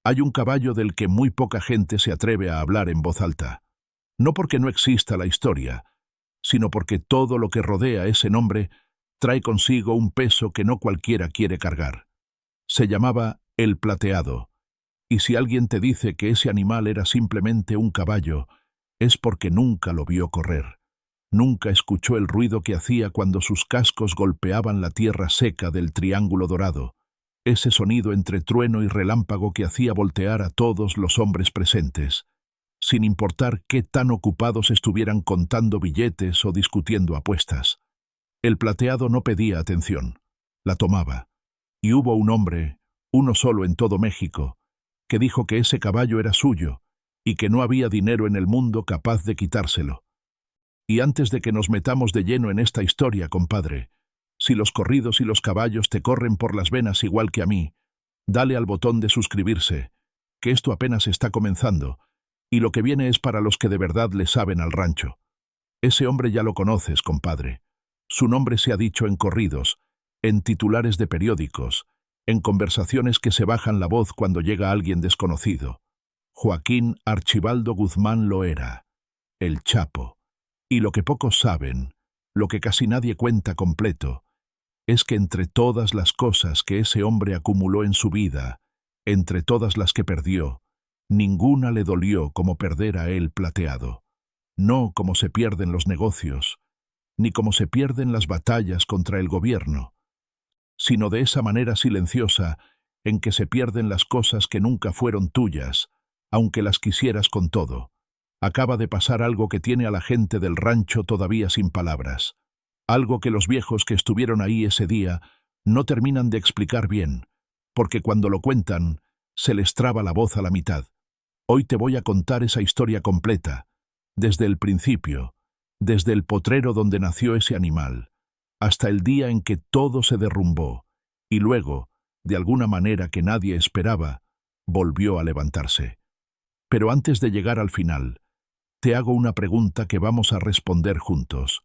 Hay un caballo del que muy poca gente se atreve a hablar en voz alta. No porque no exista la historia, sino porque todo lo que rodea ese nombre trae consigo un peso que no cualquiera quiere cargar. Se llamaba el Plateado, y si alguien te dice que ese animal era simplemente un caballo, es porque nunca lo vio correr. Nunca escuchó el ruido que hacía cuando sus cascos golpeaban la tierra seca del Triángulo Dorado, ese sonido entre trueno y relámpago que hacía voltear a todos los hombres presentes, sin importar qué tan ocupados estuvieran contando billetes o discutiendo apuestas. El Plateado no pedía atención, la tomaba, y hubo un hombre, uno solo en todo México, que dijo que ese caballo era suyo y que no había dinero en el mundo capaz de quitárselo. Y antes de que nos metamos de lleno en esta historia, compadre, si los corridos y los caballos te corren por las venas igual que a mí, dale al botón de suscribirse, que esto apenas está comenzando, y lo que viene es para los que de verdad le saben al rancho. Ese hombre ya lo conoces, compadre. Su nombre se ha dicho en corridos, en titulares de periódicos, en conversaciones que se bajan la voz cuando llega alguien desconocido. Joaquín Archibaldo Guzmán Loera, el Chapo. Y lo que pocos saben, lo que casi nadie cuenta completo, es que entre todas las cosas que ese hombre acumuló en su vida, entre todas las que perdió, ninguna le dolió como perder a él Plateado. No como se pierden los negocios, ni como se pierden las batallas contra el gobierno, sino de esa manera silenciosa en que se pierden las cosas que nunca fueron tuyas, aunque las quisieras con todo. Acaba de pasar algo que tiene a la gente del rancho todavía sin palabras, algo que los viejos que estuvieron ahí ese día no terminan de explicar bien, porque cuando lo cuentan, se les traba la voz a la mitad. Hoy te voy a contar esa historia completa, desde el principio, desde el potrero donde nació ese animal, hasta el día en que todo se derrumbó, y luego, de alguna manera que nadie esperaba, volvió a levantarse. Pero antes de llegar al final, te hago una pregunta que vamos a responder juntos.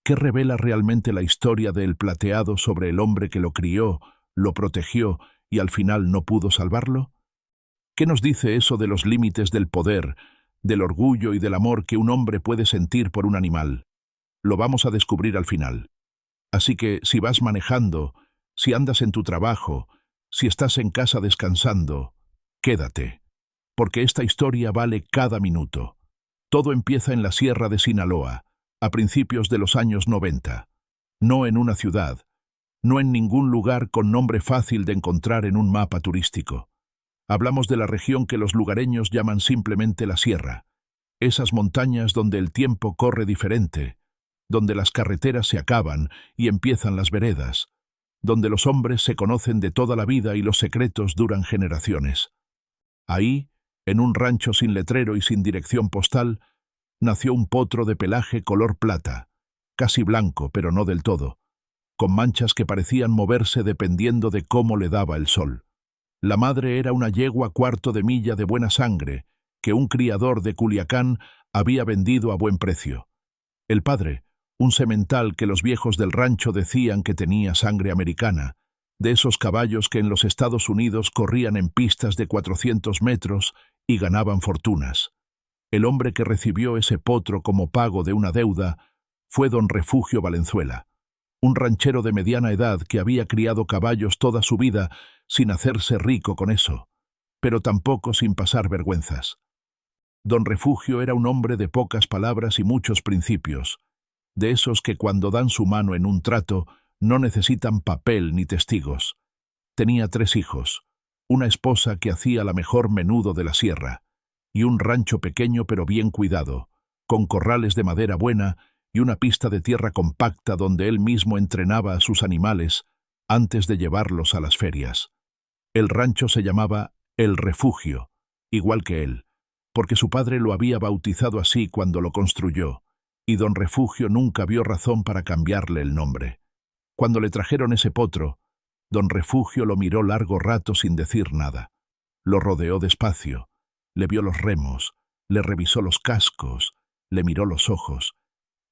¿Qué revela realmente la historia del Plateado sobre el hombre que lo crió, lo protegió y al final no pudo salvarlo? ¿Qué nos dice eso de los límites del poder, del orgullo y del amor que un hombre puede sentir por un animal? Lo vamos a descubrir al final. Así que si vas manejando, si andas en tu trabajo, si estás en casa descansando, quédate, porque esta historia vale cada minuto. Todo empieza en la Sierra de Sinaloa, a principios de los años 90. No en una ciudad, no en ningún lugar con nombre fácil de encontrar en un mapa turístico. Hablamos de la región que los lugareños llaman simplemente la Sierra, esas montañas donde el tiempo corre diferente, donde las carreteras se acaban y empiezan las veredas, donde los hombres se conocen de toda la vida y los secretos duran generaciones. Ahí, en un rancho sin letrero y sin dirección postal, nació un potro de pelaje color plata, casi blanco, pero no del todo, con manchas que parecían moverse dependiendo de cómo le daba el sol. La madre era una yegua cuarto de milla de buena sangre, que un criador de Culiacán había vendido a buen precio. El padre, un semental que los viejos del rancho decían que tenía sangre americana, de esos caballos que en los Estados Unidos corrían en pistas de 400 metros y ganaban fortunas. El hombre que recibió ese potro como pago de una deuda fue don Refugio Valenzuela, un ranchero de mediana edad que había criado caballos toda su vida sin hacerse rico con eso, pero tampoco sin pasar vergüenzas. Don Refugio era un hombre de pocas palabras y muchos principios, de esos que cuando dan su mano en un trato no necesitan papel ni testigos. Tenía 3 hijos, una esposa que hacía la mejor menudo de la sierra, y un rancho pequeño pero bien cuidado, con corrales de madera buena y una pista de tierra compacta donde él mismo entrenaba a sus animales antes de llevarlos a las ferias. El rancho se llamaba El Refugio, igual que él, porque su padre lo había bautizado así cuando lo construyó, y don Refugio nunca vio razón para cambiarle el nombre. Cuando le trajeron ese potro, don Refugio lo miró largo rato sin decir nada. Lo rodeó despacio, le vio los remos, le revisó los cascos, le miró los ojos,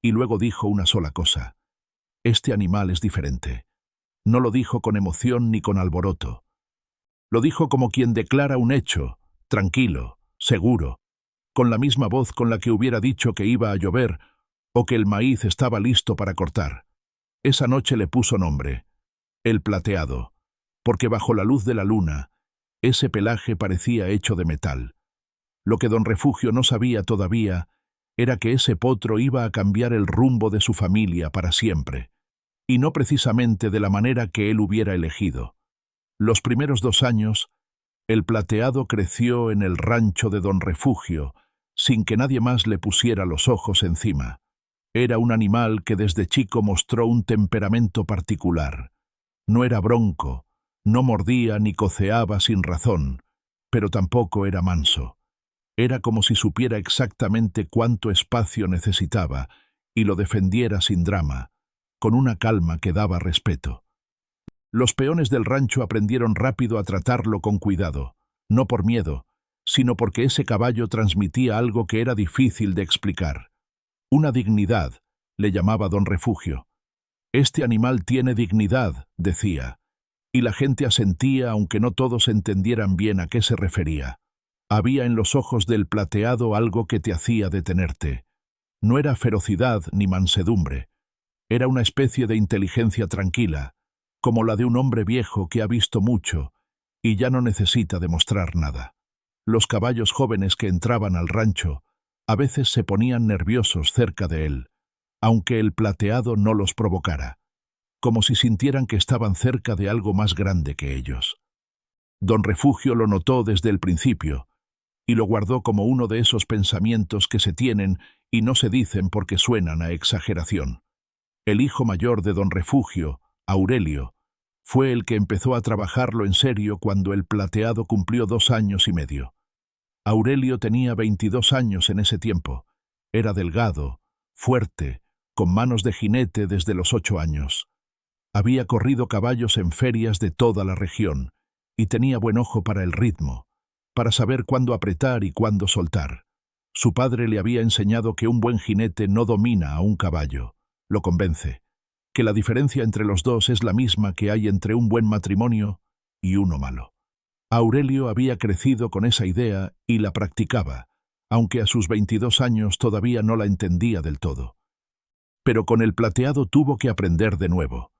y luego dijo una sola cosa: «Este animal es diferente». No lo dijo con emoción ni con alboroto. Lo dijo como quien declara un hecho, tranquilo, seguro, con la misma voz con la que hubiera dicho que iba a llover o que el maíz estaba listo para cortar. Esa noche le puso nombre, el Plateado, porque bajo la luz de la luna, ese pelaje parecía hecho de metal. Lo que don Refugio no sabía todavía era que ese potro iba a cambiar el rumbo de su familia para siempre, y no precisamente de la manera que él hubiera elegido. Los primeros 2 años, el Plateado creció en el rancho de don Refugio, sin que nadie más le pusiera los ojos encima. Era un animal que desde chico mostró un temperamento particular. No era bronco, no mordía ni coceaba sin razón, pero tampoco era manso. Era como si supiera exactamente cuánto espacio necesitaba y lo defendiera sin drama, con una calma que daba respeto. Los peones del rancho aprendieron rápido a tratarlo con cuidado, no por miedo, sino porque ese caballo transmitía algo que era difícil de explicar. Una dignidad, le llamaba don Refugio. Este animal tiene dignidad, decía, y la gente asentía aunque no todos entendieran bien a qué se refería. Había en los ojos del Plateado algo que te hacía detenerte. No era ferocidad ni mansedumbre. Era una especie de inteligencia tranquila, como la de un hombre viejo que ha visto mucho y ya no necesita demostrar nada. Los caballos jóvenes que entraban al rancho a veces se ponían nerviosos cerca de él, aunque el Plateado no los provocara, como si sintieran que estaban cerca de algo más grande que ellos. Don Refugio lo notó desde el principio, y lo guardó como uno de esos pensamientos que se tienen y no se dicen porque suenan a exageración. El hijo mayor de don Refugio, Aurelio, fue el que empezó a trabajarlo en serio cuando el Plateado cumplió 2 años y medio. Aurelio tenía 22 años en ese tiempo. Era delgado, fuerte, con manos de jinete desde los 8 años. Había corrido caballos en ferias de toda la región y tenía buen ojo para el ritmo, para saber cuándo apretar y cuándo soltar. Su padre le había enseñado que un buen jinete no domina a un caballo, lo convence, que la diferencia entre los dos es la misma que hay entre un buen matrimonio y uno malo. Aurelio había crecido con esa idea y la practicaba, aunque a sus 22 años todavía no la entendía del todo. Pero con el Plateado tuvo que aprender de nuevo,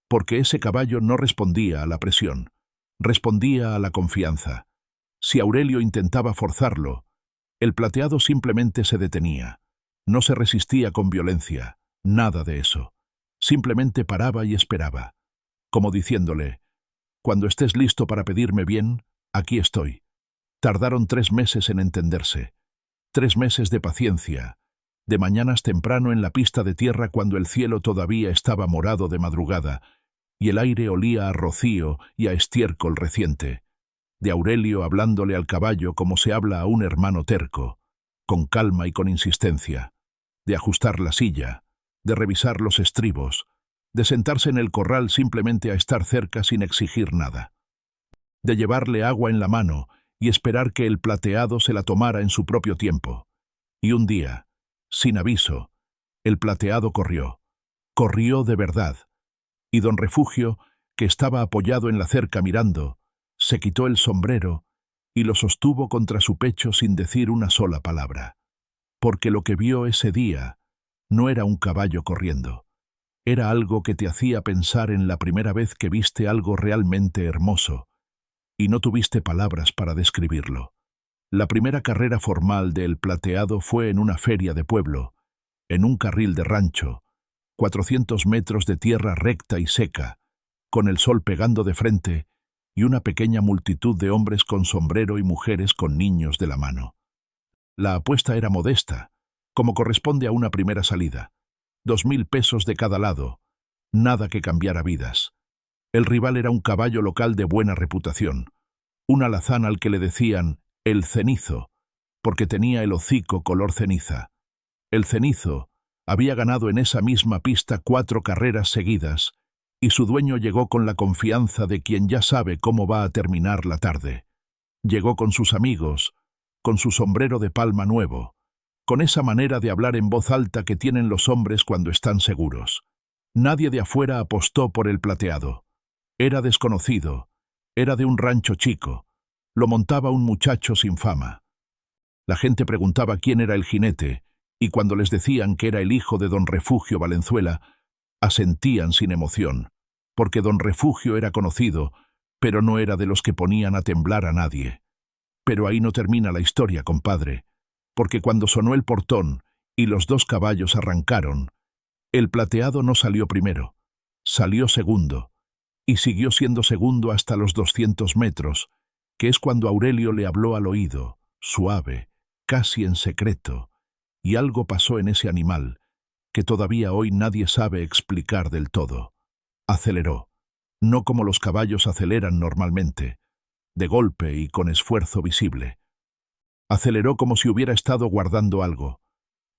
porque ese caballo no respondía a la presión, respondía a la confianza. Si Aurelio intentaba forzarlo, el Plateado simplemente se detenía. No se resistía con violencia, nada de eso. Simplemente paraba y esperaba, como diciéndole, «Cuando estés listo para pedirme bien, aquí estoy». Tardaron 3 meses en entenderse. 3 meses de paciencia, de mañanas temprano en la pista de tierra cuando el cielo todavía estaba morado de madrugada y el aire olía a rocío y a estiércol reciente. De Aurelio hablándole al caballo como se habla a un hermano terco, con calma y con insistencia, de ajustar la silla, de revisar los estribos, de sentarse en el corral simplemente a estar cerca sin exigir nada, de llevarle agua en la mano y esperar que el Plateado se la tomara en su propio tiempo. Y un día, sin aviso, el Plateado corrió de verdad, y don Refugio, que estaba apoyado en la cerca mirando, se quitó el sombrero y lo sostuvo contra su pecho sin decir una sola palabra, porque lo que vio ese día no era un caballo corriendo, era algo que te hacía pensar en la primera vez que viste algo realmente hermoso, y no tuviste palabras para describirlo. La primera carrera formal del Plateado fue en una feria de pueblo, en un carril de rancho, 400 metros de tierra recta y seca, con el sol pegando de frente y una pequeña multitud de hombres con sombrero y mujeres con niños de la mano. La apuesta era modesta, como corresponde a una primera salida. 2.000 pesos de cada lado, nada que cambiara vidas. El rival era un caballo local de buena reputación, un alazán al que le decían el Cenizo, porque tenía el hocico color ceniza. El Cenizo había ganado en esa misma pista 4 carreras seguidas, y su dueño llegó con la confianza de quien ya sabe cómo va a terminar la tarde. Llegó con sus amigos, con su sombrero de palma nuevo, con esa manera de hablar en voz alta que tienen los hombres cuando están seguros. Nadie de afuera apostó por el Plateado. Era desconocido, Era de un rancho chico. Lo montaba un muchacho sin fama. La gente preguntaba quién era el jinete, y cuando les decían que era el hijo de don Refugio Valenzuela, asentían sin emoción, porque don Refugio era conocido, pero no era de los que ponían a temblar a nadie. Pero ahí no termina la historia, compadre, porque cuando sonó el portón y los dos caballos arrancaron, el Plateado no salió primero, salió segundo, y siguió siendo segundo hasta los 200 metros, que es cuando Aurelio le habló al oído, suave, casi en secreto, y algo pasó en ese animal, que todavía hoy nadie sabe explicar del todo. Aceleró, no como los caballos aceleran normalmente, de golpe y con esfuerzo visible. Aceleró como si hubiera estado guardando algo,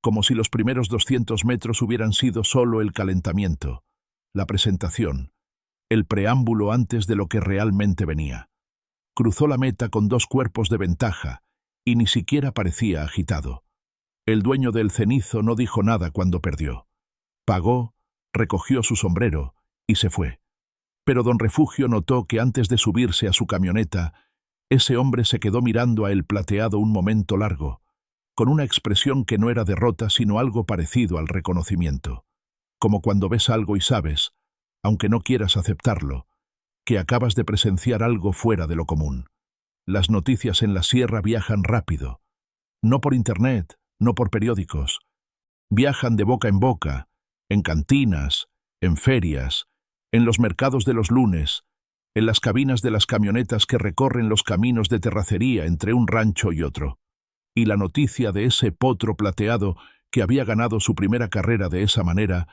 como si los primeros 200 metros hubieran sido solo el calentamiento, la presentación, el preámbulo antes de lo que realmente venía. Cruzó la meta con dos cuerpos de ventaja y ni siquiera parecía agitado. El dueño del cenizo no dijo nada cuando perdió. Pagó, recogió su sombrero y se fue. Pero don Refugio notó que antes de subirse a su camioneta, ese hombre se quedó mirando a El Plateado un momento largo, con una expresión que no era derrota sino algo parecido al reconocimiento. Como cuando ves algo y sabes, aunque no quieras aceptarlo, que acabas de presenciar algo fuera de lo común. Las noticias en la sierra viajan rápido, no por internet, no por periódicos. Viajan de boca en boca, en cantinas, en ferias, en los mercados de los lunes, en las cabinas de las camionetas que recorren los caminos de terracería entre un rancho y otro. Y la noticia de ese potro Plateado que había ganado su primera carrera de esa manera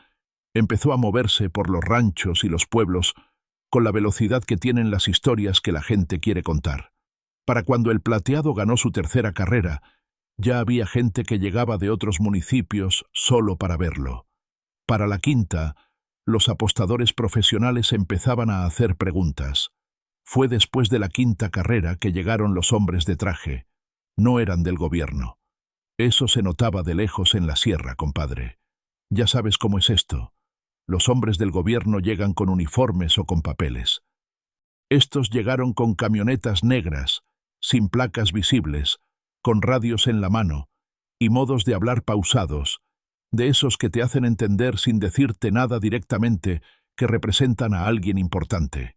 empezó a moverse por los ranchos y los pueblos con la velocidad que tienen las historias que la gente quiere contar. Para cuando el Plateado ganó su tercera carrera, ya había gente que llegaba de otros municipios solo para verlo. Para la quinta, los apostadores profesionales empezaban a hacer preguntas. Fue después de la quinta carrera que llegaron los hombres de traje. No eran del gobierno. Eso se notaba de lejos en la sierra, compadre. Ya sabes cómo es esto. Los hombres del gobierno llegan con uniformes o con papeles. Estos llegaron con camionetas negras, sin placas visibles, con radios en la mano y modos de hablar pausados, de esos que te hacen entender sin decirte nada directamente que representan a alguien importante.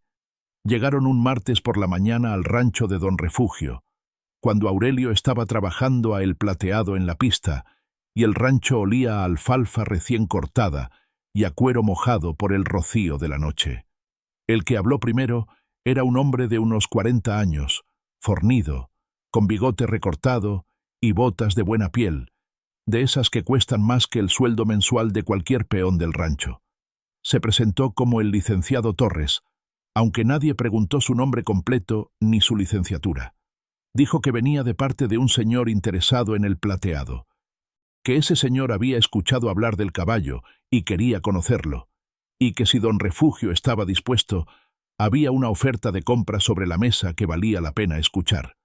Llegaron un martes por la mañana al rancho de don Refugio, cuando Aurelio estaba trabajando a El Plateado en la pista y el rancho olía a alfalfa recién cortada y a cuero mojado por el rocío de la noche. El que habló primero era un hombre de unos 40 años, fornido, con bigote recortado y botas de buena piel, de esas que cuestan más que el sueldo mensual de cualquier peón del rancho. Se presentó como el licenciado Torres, aunque nadie preguntó su nombre completo ni su licenciatura. Dijo que venía de parte de un señor interesado en El Plateado, que ese señor había escuchado hablar del caballo y quería conocerlo, y que si don Refugio estaba dispuesto, había una oferta de compra sobre la mesa que valía la pena escuchar.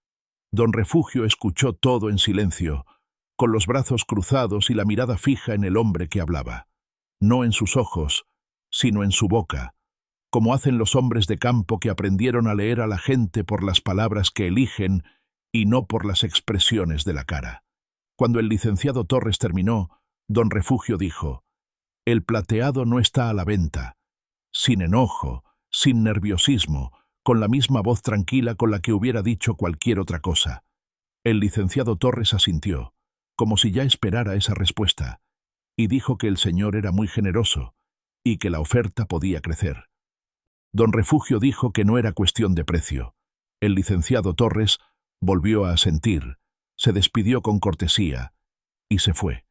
Don Refugio escuchó todo en silencio, con los brazos cruzados y la mirada fija en el hombre que hablaba. No en sus ojos, sino en su boca, como hacen los hombres de campo que aprendieron a leer a la gente por las palabras que eligen y no por las expresiones de la cara. Cuando el licenciado Torres terminó, don Refugio dijo: «El Plateado no está a la venta», sin enojo, sin nerviosismo, con la misma voz tranquila con la que hubiera dicho cualquier otra cosa. El licenciado Torres asintió, como si ya esperara esa respuesta, y dijo que el señor era muy generoso y que la oferta podía crecer. Don Refugio dijo que no era cuestión de precio. El licenciado Torres volvió a asentir, se despidió con cortesía y se fue.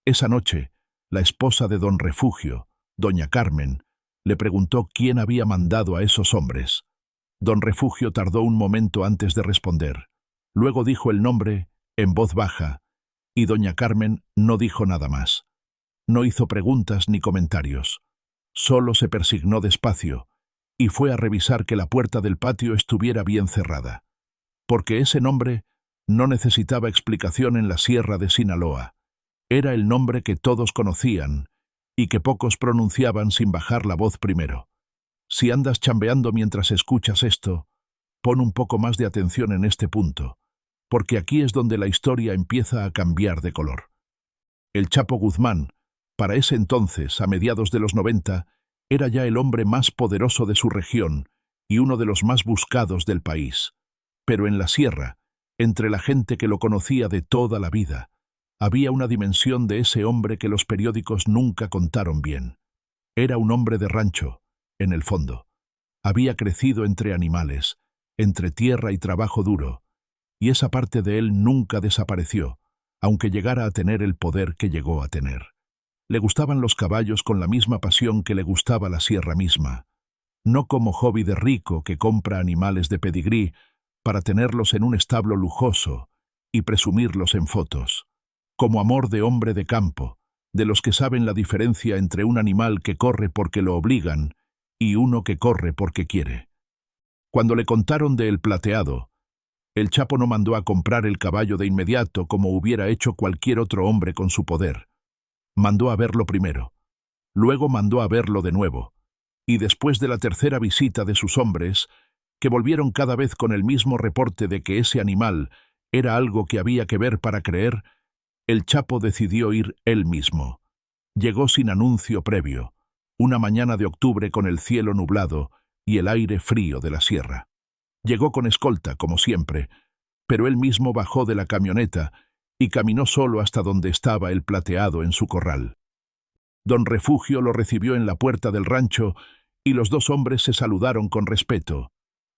Esa noche, la esposa de don Refugio, doña Carmen, le preguntó quién había mandado a esos hombres. Don Refugio tardó un momento antes de responder. Luego dijo el nombre en voz baja, y doña Carmen no dijo nada más. No hizo preguntas ni comentarios. Solo se persignó despacio y fue a revisar que la puerta del patio estuviera bien cerrada. Porque ese nombre no necesitaba explicación en la sierra de Sinaloa. Era el nombre que todos conocían y que pocos pronunciaban sin bajar la voz primero. Si andas chambeando mientras escuchas esto, Pon un poco más de atención en este punto, porque aquí es donde la historia empieza a cambiar de color. El Chapo Guzmán, para ese entonces, a mediados de los 90, era ya el hombre más poderoso de su región y uno de los más buscados del país. Pero en la sierra, entre la gente que lo conocía de toda la vida, había una dimensión de ese hombre que los periódicos nunca contaron bien. Era un hombre de rancho, en el fondo. Había crecido entre animales, entre tierra y trabajo duro, y esa parte de él nunca desapareció, aunque llegara a tener el poder que llegó a tener. Le gustaban los caballos con la misma pasión que le gustaba la sierra misma, no como hobby de rico que compra animales de pedigrí para tenerlos en un establo lujoso y presumirlos en fotos, como amor de hombre de campo, de los que saben la diferencia entre un animal que corre porque lo obligan y uno que corre porque quiere. Cuando le contaron de El Plateado, el Chapo no mandó a comprar el caballo de inmediato como hubiera hecho cualquier otro hombre con su poder. Mandó a verlo primero, luego mandó a verlo de nuevo, y después de la tercera visita de sus hombres, que volvieron cada vez con el mismo reporte de que ese animal era algo que había que ver para creer, el Chapo decidió ir él mismo. Llegó sin anuncio previo, una mañana de octubre con el cielo nublado y el aire frío de la sierra. Llegó con escolta, como siempre, pero él mismo bajó de la camioneta y caminó solo hasta donde estaba El Plateado en su corral. Don Refugio lo recibió en la puerta del rancho y los dos hombres se saludaron con respeto,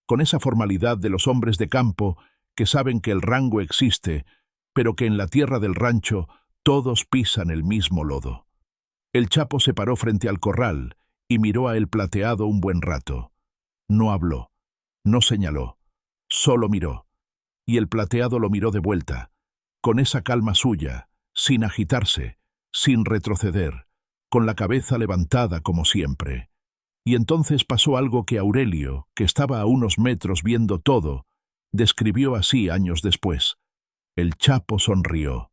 con esa formalidad de los hombres de campo que saben que el rango existe, pero que en la tierra del rancho todos pisan el mismo lodo. El Chapo se paró frente al corral y miró a El Plateado un buen rato. No habló, no señaló, solo miró, y El Plateado lo miró de vuelta, con esa calma suya, sin agitarse, sin retroceder, con la cabeza levantada como siempre. Y entonces pasó algo que Aurelio, que estaba a unos metros viendo todo, describió así años después. El Chapo sonrió.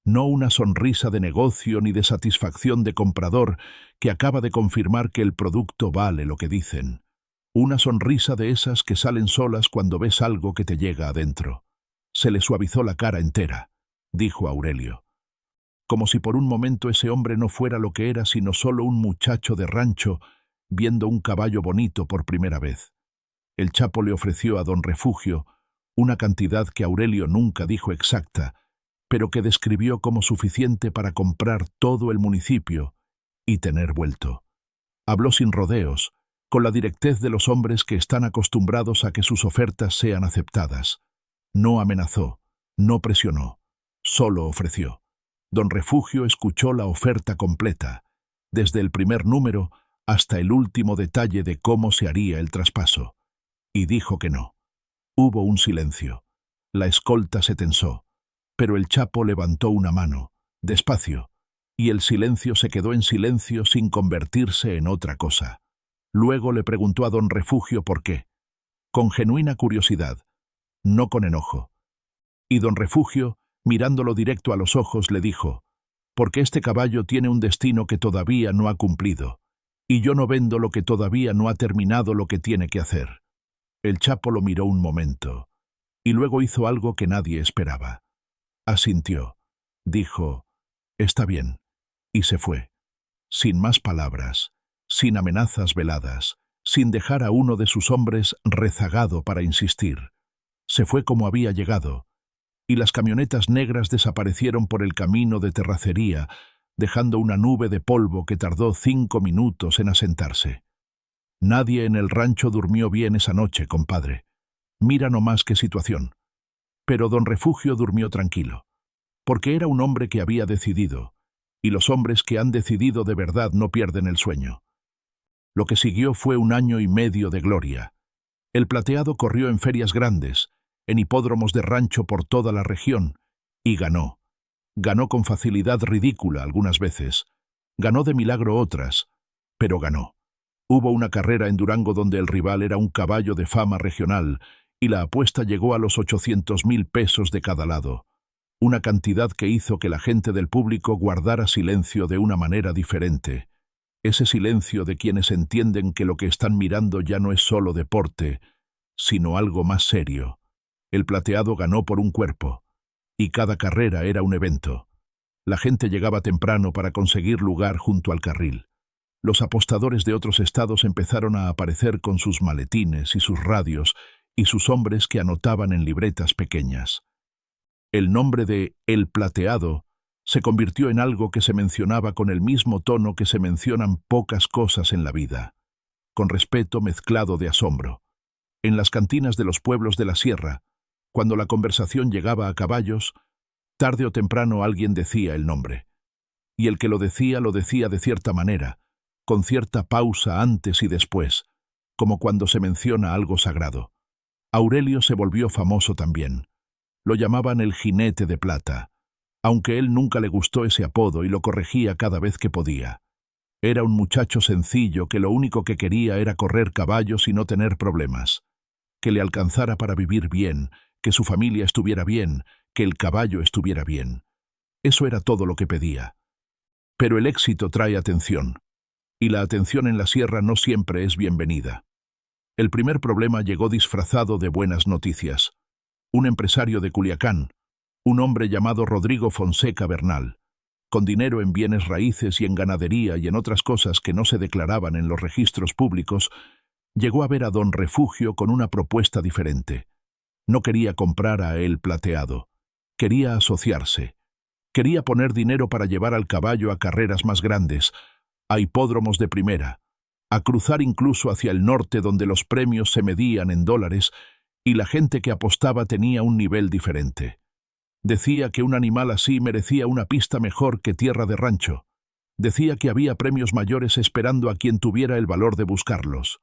No una sonrisa de negocio ni de satisfacción de comprador que acaba de confirmar que el producto vale lo que dicen. Una sonrisa de esas que salen solas cuando ves algo que te llega adentro. Se le suavizó la cara entera, dijo Aurelio. Como si por un momento ese hombre no fuera lo que era sino solo un muchacho de rancho viendo un caballo bonito por primera vez. El Chapo le ofreció a don Refugio una cantidad que Aurelio nunca dijo exacta, pero que describió como suficiente para comprar todo el municipio y tener vuelto. Habló sin rodeos, con la directez de los hombres que están acostumbrados a que sus ofertas sean aceptadas. No amenazó, no presionó, solo ofreció. Don Refugio escuchó la oferta completa, desde el primer número hasta el último detalle de cómo se haría el traspaso, y dijo que no. Hubo un silencio. La escolta se tensó, pero el Chapo levantó una mano, despacio, y el silencio se quedó en silencio sin convertirse en otra cosa. Luego le preguntó a don Refugio por qué, con genuina curiosidad, no con enojo. Y don Refugio, mirándolo directo a los ojos, le dijo, porque este caballo tiene un destino que todavía no ha cumplido, y yo no vendo lo que todavía no ha terminado lo que tiene que hacer. El Chapo lo miró un momento, y luego hizo algo que nadie esperaba. Asintió, dijo, está bien, y se fue, sin más palabras, sin amenazas veladas, sin dejar a uno de sus hombres rezagado para insistir. Se fue como había llegado, y las camionetas negras desaparecieron por el camino de terracería, dejando una nube de polvo que tardó 5 minutos en asentarse. Nadie en el rancho durmió bien esa noche, compadre. Mira nomás qué situación. Pero don Refugio durmió tranquilo, porque era un hombre que había decidido, y los hombres que han decidido de verdad no pierden el sueño. Lo que siguió fue 1 año y medio de gloria. El Plateado corrió en ferias grandes, en hipódromos de rancho por toda la región, y ganó. Ganó con facilidad ridícula algunas veces, ganó de milagro otras, pero ganó. Hubo una carrera en Durango donde el rival era un caballo de fama regional, y la apuesta llegó a los 800,000 pesos de cada lado, una cantidad que hizo que la gente del público guardara silencio de una manera diferente. Ese silencio de quienes entienden que lo que están mirando ya no es solo deporte, sino algo más serio. El Plateado ganó por un cuerpo, y cada carrera era un evento. La gente llegaba temprano para conseguir lugar junto al carril. Los apostadores de otros estados empezaron a aparecer con sus maletines y sus radios y sus hombres que anotaban en libretas pequeñas. El nombre de El Plateado se convirtió en algo que se mencionaba con el mismo tono que se mencionan pocas cosas en la vida, con respeto mezclado de asombro. En las cantinas de los pueblos de la sierra, cuando la conversación llegaba a caballos, tarde o temprano alguien decía el nombre. Y el que lo decía de cierta manera, con cierta pausa antes y después, como cuando se menciona algo sagrado. Aurelio se volvió famoso también. Lo llamaban el Jinete de Plata, aunque él nunca le gustó ese apodo y lo corregía cada vez que podía. Era un muchacho sencillo que lo único que quería era correr caballos y no tener problemas. Que le alcanzara para vivir bien, que su familia estuviera bien, que el caballo estuviera bien. Eso era todo lo que pedía. Pero el éxito trae atención, y la atención en la sierra no siempre es bienvenida. El primer problema llegó disfrazado de buenas noticias. Un empresario de Culiacán, un hombre llamado Rodrigo Fonseca Bernal, con dinero en bienes raíces y en ganadería y en otras cosas que no se declaraban en los registros públicos, llegó a ver a don Refugio con una propuesta diferente. No quería comprar a El Plateado, quería asociarse. Quería poner dinero para llevar al caballo a carreras más grandes, a hipódromos de primera, a cruzar incluso hacia el norte donde los premios se medían en dólares y la gente que apostaba tenía un nivel diferente. Decía que un animal así merecía una pista mejor que tierra de rancho. Decía que había premios mayores esperando a quien tuviera el valor de buscarlos.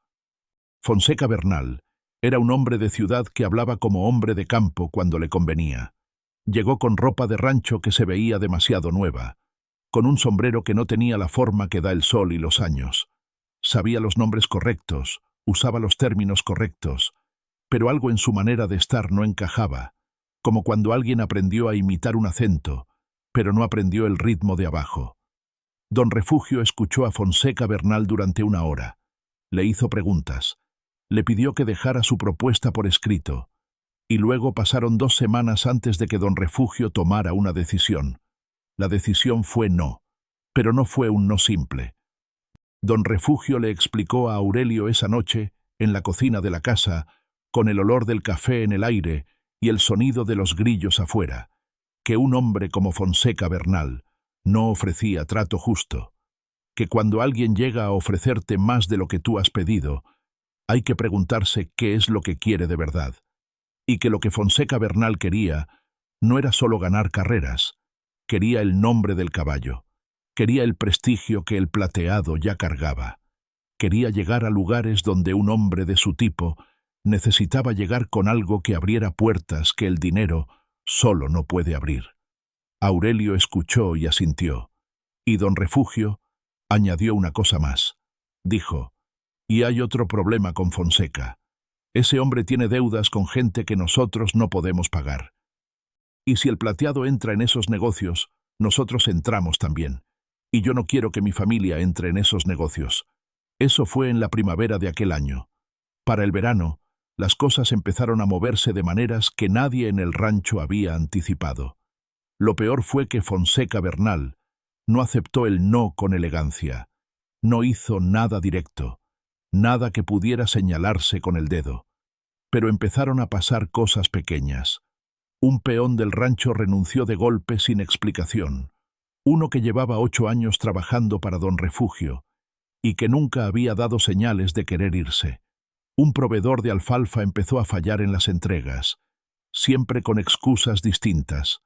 Fonseca Bernal era un hombre de ciudad que hablaba como hombre de campo cuando le convenía. Llegó con ropa de rancho que se veía demasiado nueva, con un sombrero que no tenía la forma que da el sol y los años. Sabía los nombres correctos, usaba los términos correctos, pero algo en su manera de estar no encajaba, como cuando alguien aprendió a imitar un acento, pero no aprendió el ritmo de abajo. Don Refugio escuchó a Fonseca Bernal durante una hora. Le hizo preguntas. Le pidió que dejara su propuesta por escrito, y luego pasaron 2 semanas antes de que don Refugio tomara una decisión. La decisión fue no, pero no fue un no simple. Don Refugio le explicó a Aurelio esa noche, en la cocina de la casa, con el olor del café en el aire y el sonido de los grillos afuera, que un hombre como Fonseca Bernal no ofrecía trato justo, que cuando alguien llega a ofrecerte más de lo que tú has pedido, hay que preguntarse qué es lo que quiere de verdad, y que lo que Fonseca Bernal quería no era solo ganar carreras, quería el nombre del caballo, quería el prestigio que el Plateado ya cargaba, quería llegar a lugares donde un hombre de su tipo necesitaba llegar con algo que abriera puertas que el dinero solo no puede abrir. Aurelio escuchó y asintió, y don Refugio añadió una cosa más. Dijo, y hay otro problema con Fonseca. Ese hombre tiene deudas con gente que nosotros no podemos pagar. Y si el Plateado entra en esos negocios, nosotros entramos también. Y yo no quiero que mi familia entre en esos negocios. Eso fue en la primavera de aquel año. Para el verano, las cosas empezaron a moverse de maneras que nadie en el rancho había anticipado. Lo peor fue que Fonseca Bernal no aceptó el no con elegancia. No hizo nada directo, nada que pudiera señalarse con el dedo. Pero empezaron a pasar cosas pequeñas. Un peón del rancho renunció de golpe sin explicación. Uno que llevaba 8 años trabajando para don Refugio y que nunca había dado señales de querer irse. Un proveedor de alfalfa empezó a fallar en las entregas, siempre con excusas distintas,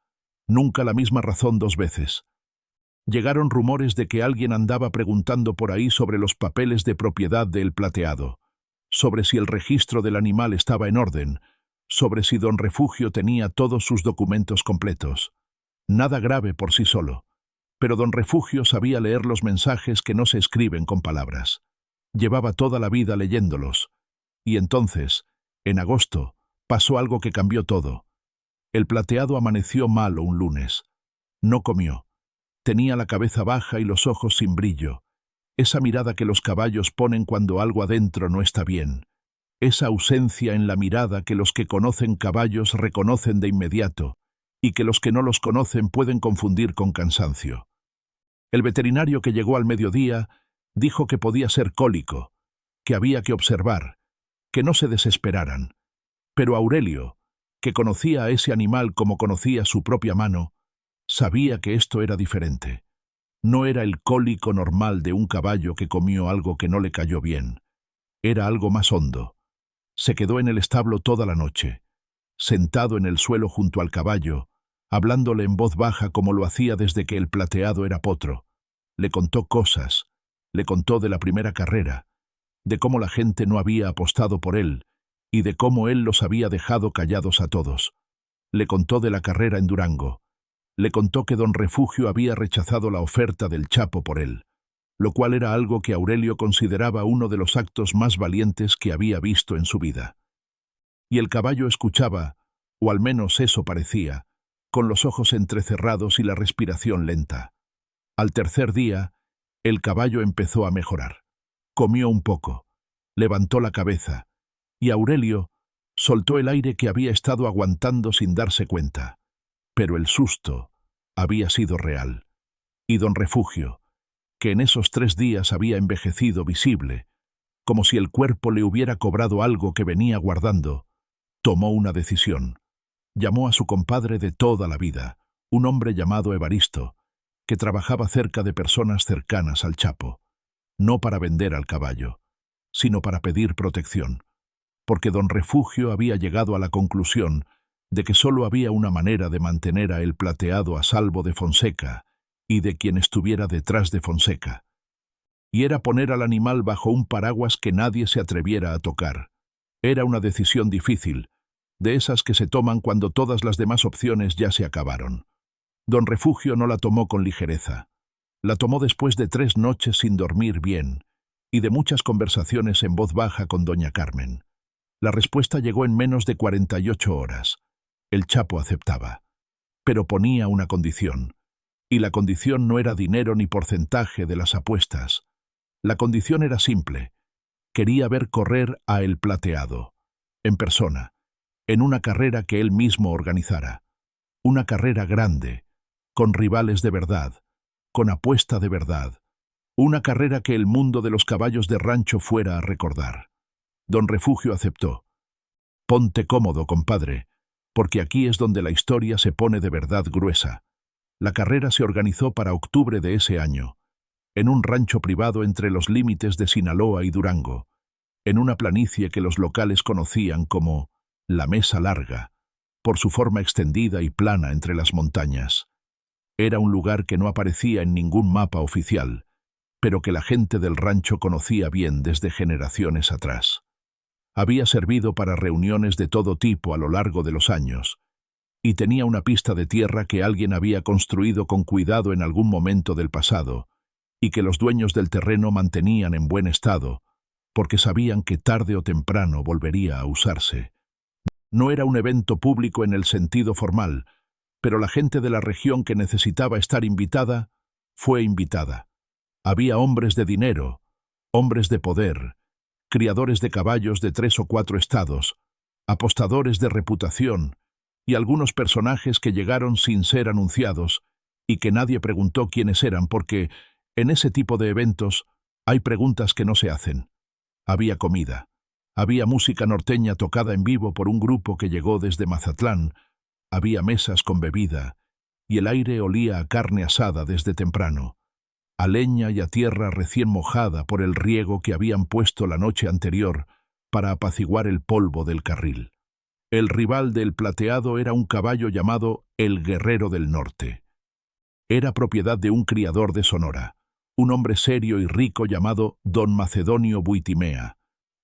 nunca la misma razón 2 veces. Llegaron rumores de que alguien andaba preguntando por ahí sobre los papeles de propiedad del Plateado, sobre si el registro del animal estaba en orden, sobre si don Refugio tenía todos sus documentos completos. Nada grave por sí solo, pero don Refugio sabía leer los mensajes que no se escriben con palabras. Llevaba toda la vida leyéndolos. Y entonces, en agosto, pasó algo que cambió todo. El Plateado amaneció malo un lunes. No comió. Tenía la cabeza baja y los ojos sin brillo. Esa mirada que los caballos ponen cuando algo adentro no está bien. esa ausencia en la mirada que los que conocen caballos reconocen de inmediato y que los que no los conocen pueden confundir con cansancio. El veterinario que llegó al mediodía dijo que podía ser cólico, que había que observar, que no se desesperaran. Pero Aurelio, que conocía a ese animal como conocía su propia mano, sabía que esto era diferente. No era el cólico normal de un caballo que comió algo que no le cayó bien. Era algo más hondo. Se quedó en el establo toda la noche, sentado en el suelo junto al caballo, hablándole en voz baja como lo hacía desde que el Plateado era potro. Le contó cosas, le contó de la primera carrera, de cómo la gente no había apostado por él y de cómo él los había dejado callados a todos. Le contó de la carrera en Durango. Le contó que don Refugio había rechazado la oferta del Chapo por él, lo cual era algo que Aurelio consideraba uno de los actos más valientes que había visto en su vida. Y el caballo escuchaba, o al menos eso parecía, con los ojos entrecerrados y la respiración lenta. Al tercer día, el caballo empezó a mejorar. Comió un poco, levantó la cabeza, y Aurelio soltó el aire que había estado aguantando sin darse cuenta. Pero el susto había sido real. Y don Refugio, que en esos 3 días había envejecido visible, como si el cuerpo le hubiera cobrado algo que venía guardando, tomó una decisión. Llamó a su compadre de toda la vida, un hombre llamado Evaristo, que trabajaba cerca de personas cercanas al Chapo, no para vender al caballo, sino para pedir protección, porque don Refugio había llegado a la conclusión de que solo había una manera de mantener a el Plateado a salvo de Fonseca y de quien estuviera detrás de Fonseca, y era poner al animal bajo un paraguas que nadie se atreviera a tocar. Era una decisión difícil, de esas que se toman cuando todas las demás opciones ya se acabaron. Don Refugio no la tomó con ligereza. La tomó después de 3 noches sin dormir bien y de muchas conversaciones en voz baja con doña Carmen. La respuesta llegó en menos de 48 horas. El Chapo aceptaba, pero ponía una condición, y la condición no era dinero ni porcentaje de las apuestas. La condición era simple. Quería ver correr a el Plateado, en persona, en una carrera que él mismo organizara. Una carrera grande, con rivales de verdad, con apuesta de verdad. Una carrera que el mundo de los caballos de rancho fuera a recordar. Don Refugio aceptó. Ponte cómodo, compadre, porque aquí es donde la historia se pone de verdad gruesa. La carrera se organizó para octubre de ese año, en un rancho privado entre los límites de Sinaloa y Durango, en una planicie que los locales conocían como la Mesa Larga, por su forma extendida y plana entre las montañas. Era un lugar que no aparecía en ningún mapa oficial, pero que la gente del rancho conocía bien desde generaciones atrás. Había servido para reuniones de todo tipo a lo largo de los años, y tenía una pista de tierra que alguien había construido con cuidado en algún momento del pasado, y que los dueños del terreno mantenían en buen estado, porque sabían que tarde o temprano volvería a usarse. No era un evento público en el sentido formal, pero la gente de la región que necesitaba estar invitada, fue invitada. Había hombres de dinero, hombres de poder, criadores de caballos de 3 o 4 estados, apostadores de reputación y algunos personajes que llegaron sin ser anunciados y que nadie preguntó quiénes eran porque, en ese tipo de eventos, hay preguntas que no se hacen. Había comida, había música norteña tocada en vivo por un grupo que llegó desde Mazatlán, había mesas con bebida y el aire olía a carne asada desde temprano, a leña y a tierra recién mojada por el riego que habían puesto la noche anterior para apaciguar el polvo del carril. El rival del Plateado era un caballo llamado el Guerrero del Norte. Era propiedad de un criador de Sonora, un hombre serio y rico llamado don Macedonio Buitimea,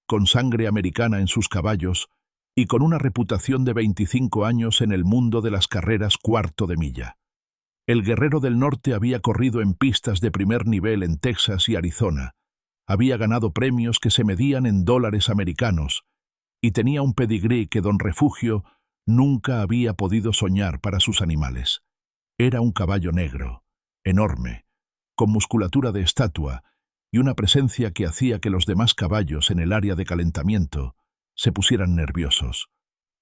con sangre americana en sus caballos y con una reputación de 25 años en el mundo de las carreras cuarto de milla. El Guerrero del Norte había corrido en pistas de primer nivel en Texas y Arizona, había ganado premios que se medían en dólares americanos y tenía un pedigrí que don Refugio nunca había podido soñar para sus animales. Era un caballo negro, enorme, con musculatura de estatua y una presencia que hacía que los demás caballos en el área de calentamiento se pusieran nerviosos.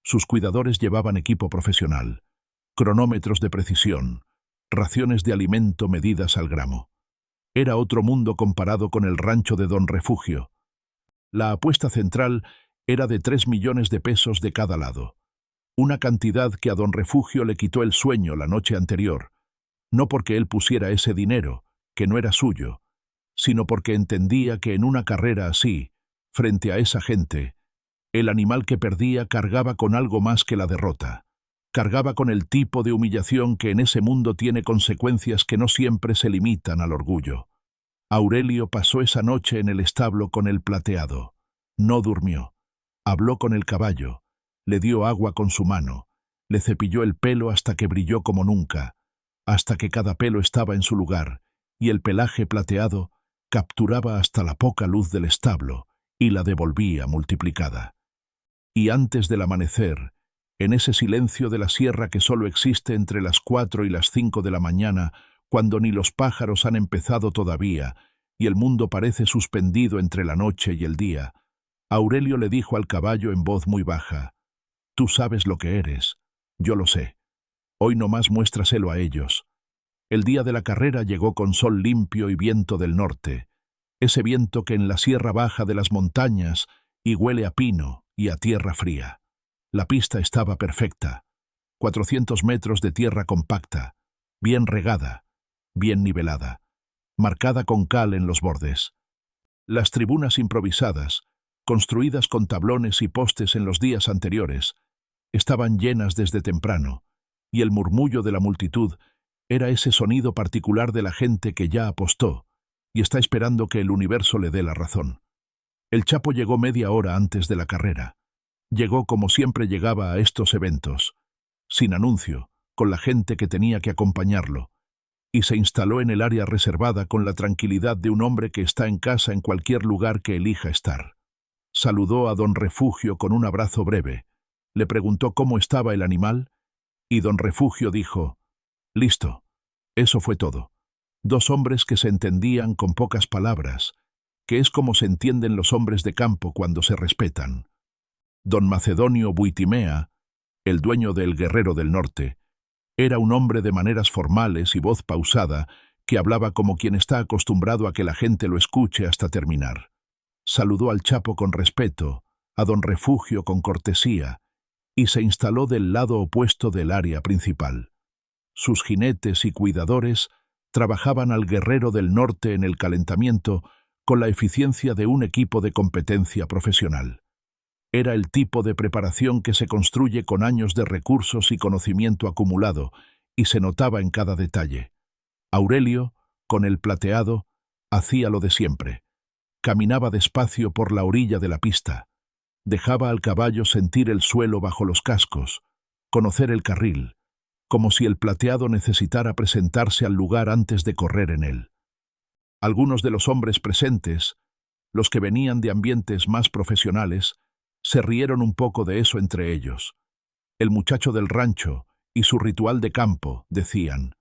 Sus cuidadores llevaban equipo profesional, cronómetros de precisión, raciones de alimento medidas al gramo. Era otro mundo comparado con el rancho de Don Refugio. La apuesta central era de 3 millones de pesos de cada lado, una cantidad que a Don Refugio le quitó el sueño la noche anterior, no porque él pusiera ese dinero, que no era suyo, sino porque entendía que en una carrera así, frente a esa gente, el animal que perdía cargaba con algo más que la derrota, cargaba con el tipo de humillación que en ese mundo tiene consecuencias que no siempre se limitan al orgullo. Aurelio pasó esa noche en el establo con el plateado. No durmió. Habló con el caballo, le dio agua con su mano, le cepilló el pelo hasta que brilló como nunca, hasta que cada pelo estaba en su lugar, y el pelaje plateado capturaba hasta la poca luz del establo y la devolvía multiplicada. Y antes del amanecer, en ese silencio de la sierra que solo existe entre las 4 y las 5 de la mañana, cuando ni los pájaros han empezado todavía y el mundo parece suspendido entre la noche y el día, Aurelio le dijo al caballo en voz muy baja: «Tú sabes lo que eres, yo lo sé. Hoy nomás muéstraselo a ellos». El día de la carrera llegó con sol limpio y viento del norte, ese viento que en la sierra baja de las montañas y huele a pino y a tierra fría. La pista estaba perfecta, 400 metros de tierra compacta, bien regada, bien nivelada, marcada con cal en los bordes. Las tribunas improvisadas, construidas con tablones y postes en los días anteriores, estaban llenas desde temprano, y el murmullo de la multitud era ese sonido particular de la gente que ya apostó y está esperando que el universo le dé la razón. El Chapo llegó media hora antes de la carrera. Llegó como siempre llegaba a estos eventos, sin anuncio, con la gente que tenía que acompañarlo, y se instaló en el área reservada con la tranquilidad de un hombre que está en casa en cualquier lugar que elija estar. Saludó a Don Refugio con un abrazo breve, le preguntó cómo estaba el animal, y Don Refugio dijo: «Listo». Eso fue todo. Dos hombres que se entendían con pocas palabras, que es como se entienden los hombres de campo cuando se respetan. Don Macedonio Buitimea, el dueño del Guerrero del Norte, era un hombre de maneras formales y voz pausada que hablaba como quien está acostumbrado a que la gente lo escuche hasta terminar. Saludó al Chapo con respeto, a Don Refugio con cortesía, y se instaló del lado opuesto del área principal. Sus jinetes y cuidadores trabajaban al Guerrero del Norte en el calentamiento con la eficiencia de un equipo de competencia profesional. Era el tipo de preparación que se construye con años de recursos y conocimiento acumulado, y se notaba en cada detalle. Aurelio, con el plateado, hacía lo de siempre. Caminaba despacio por la orilla de la pista. Dejaba al caballo sentir el suelo bajo los cascos, conocer el carril, como si el plateado necesitara presentarse al lugar antes de correr en él. Algunos de los hombres presentes, los que venían de ambientes más profesionales, se rieron un poco de eso entre ellos. El muchacho del rancho y su ritual de campo, decían.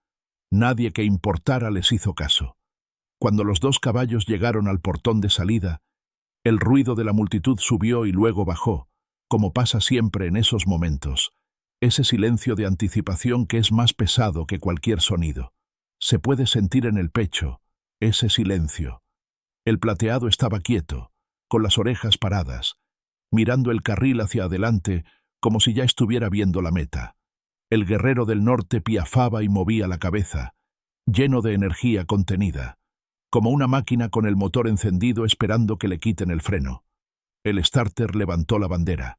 Nadie que importara les hizo caso. Cuando los dos caballos llegaron al portón de salida, el ruido de la multitud subió y luego bajó, como pasa siempre en esos momentos. Ese silencio de anticipación que es más pesado que cualquier sonido. Se puede sentir en el pecho, ese silencio. El plateado estaba quieto, con las orejas paradas, mirando el carril hacia adelante como si ya estuviera viendo la meta. El Guerrero del Norte piafaba y movía la cabeza, lleno de energía contenida, como una máquina con el motor encendido esperando que le quiten el freno. El starter levantó la bandera.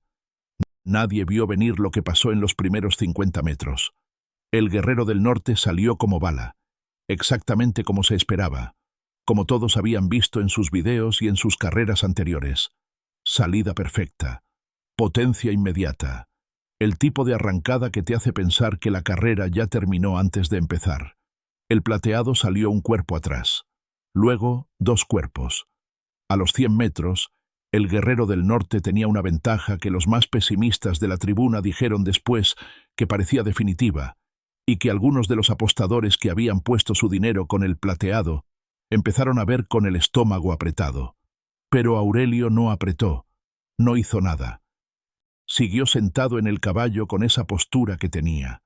Nadie vio venir lo que pasó en los primeros 50 metros. El Guerrero del Norte salió como bala, exactamente como se esperaba, como todos habían visto en sus videos y en sus carreras anteriores. Salida perfecta, potencia inmediata, el tipo de arrancada que te hace pensar que la carrera ya terminó antes de empezar. El plateado salió un cuerpo atrás, luego 2 cuerpos. A los 100 metros, el Guerrero del Norte tenía una ventaja que los más pesimistas de la tribuna dijeron después que parecía definitiva, y que algunos de los apostadores que habían puesto su dinero con el plateado empezaron a ver con el estómago apretado. Pero Aurelio no apretó, no hizo nada. Siguió sentado en el caballo con esa postura que tenía,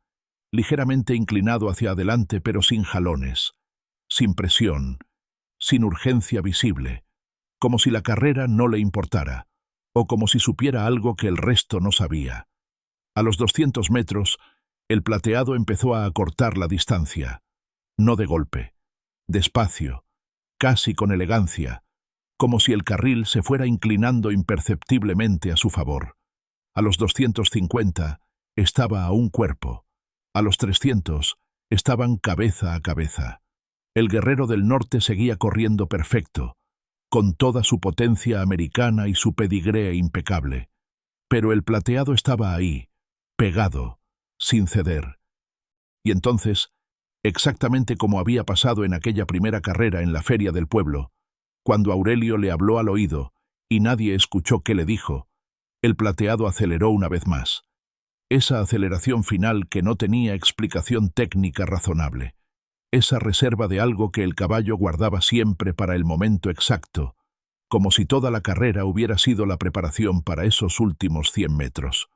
ligeramente inclinado hacia adelante pero sin jalones, sin presión, sin urgencia visible, como si la carrera no le importara, o como si supiera algo que el resto no sabía. A los 200 metros, el plateado empezó a acortar la distancia, no de golpe, despacio, casi con elegancia, como si el carril se fuera inclinando imperceptiblemente a su favor. A los 250 estaba a un cuerpo, a los 300 estaban cabeza a cabeza. El guerrero del norte seguía corriendo perfecto, con toda su potencia americana y su pedigree impecable. Pero el plateado estaba ahí, pegado, sin ceder. Y entonces, exactamente como había pasado en aquella primera carrera en la feria del pueblo, cuando Aurelio le habló al oído y nadie escuchó qué le dijo, el plateado aceleró una vez más. Esa aceleración final que no tenía explicación técnica razonable. Esa reserva de algo que el caballo guardaba siempre para el momento exacto, como si toda la carrera hubiera sido la preparación para esos últimos 100 metros.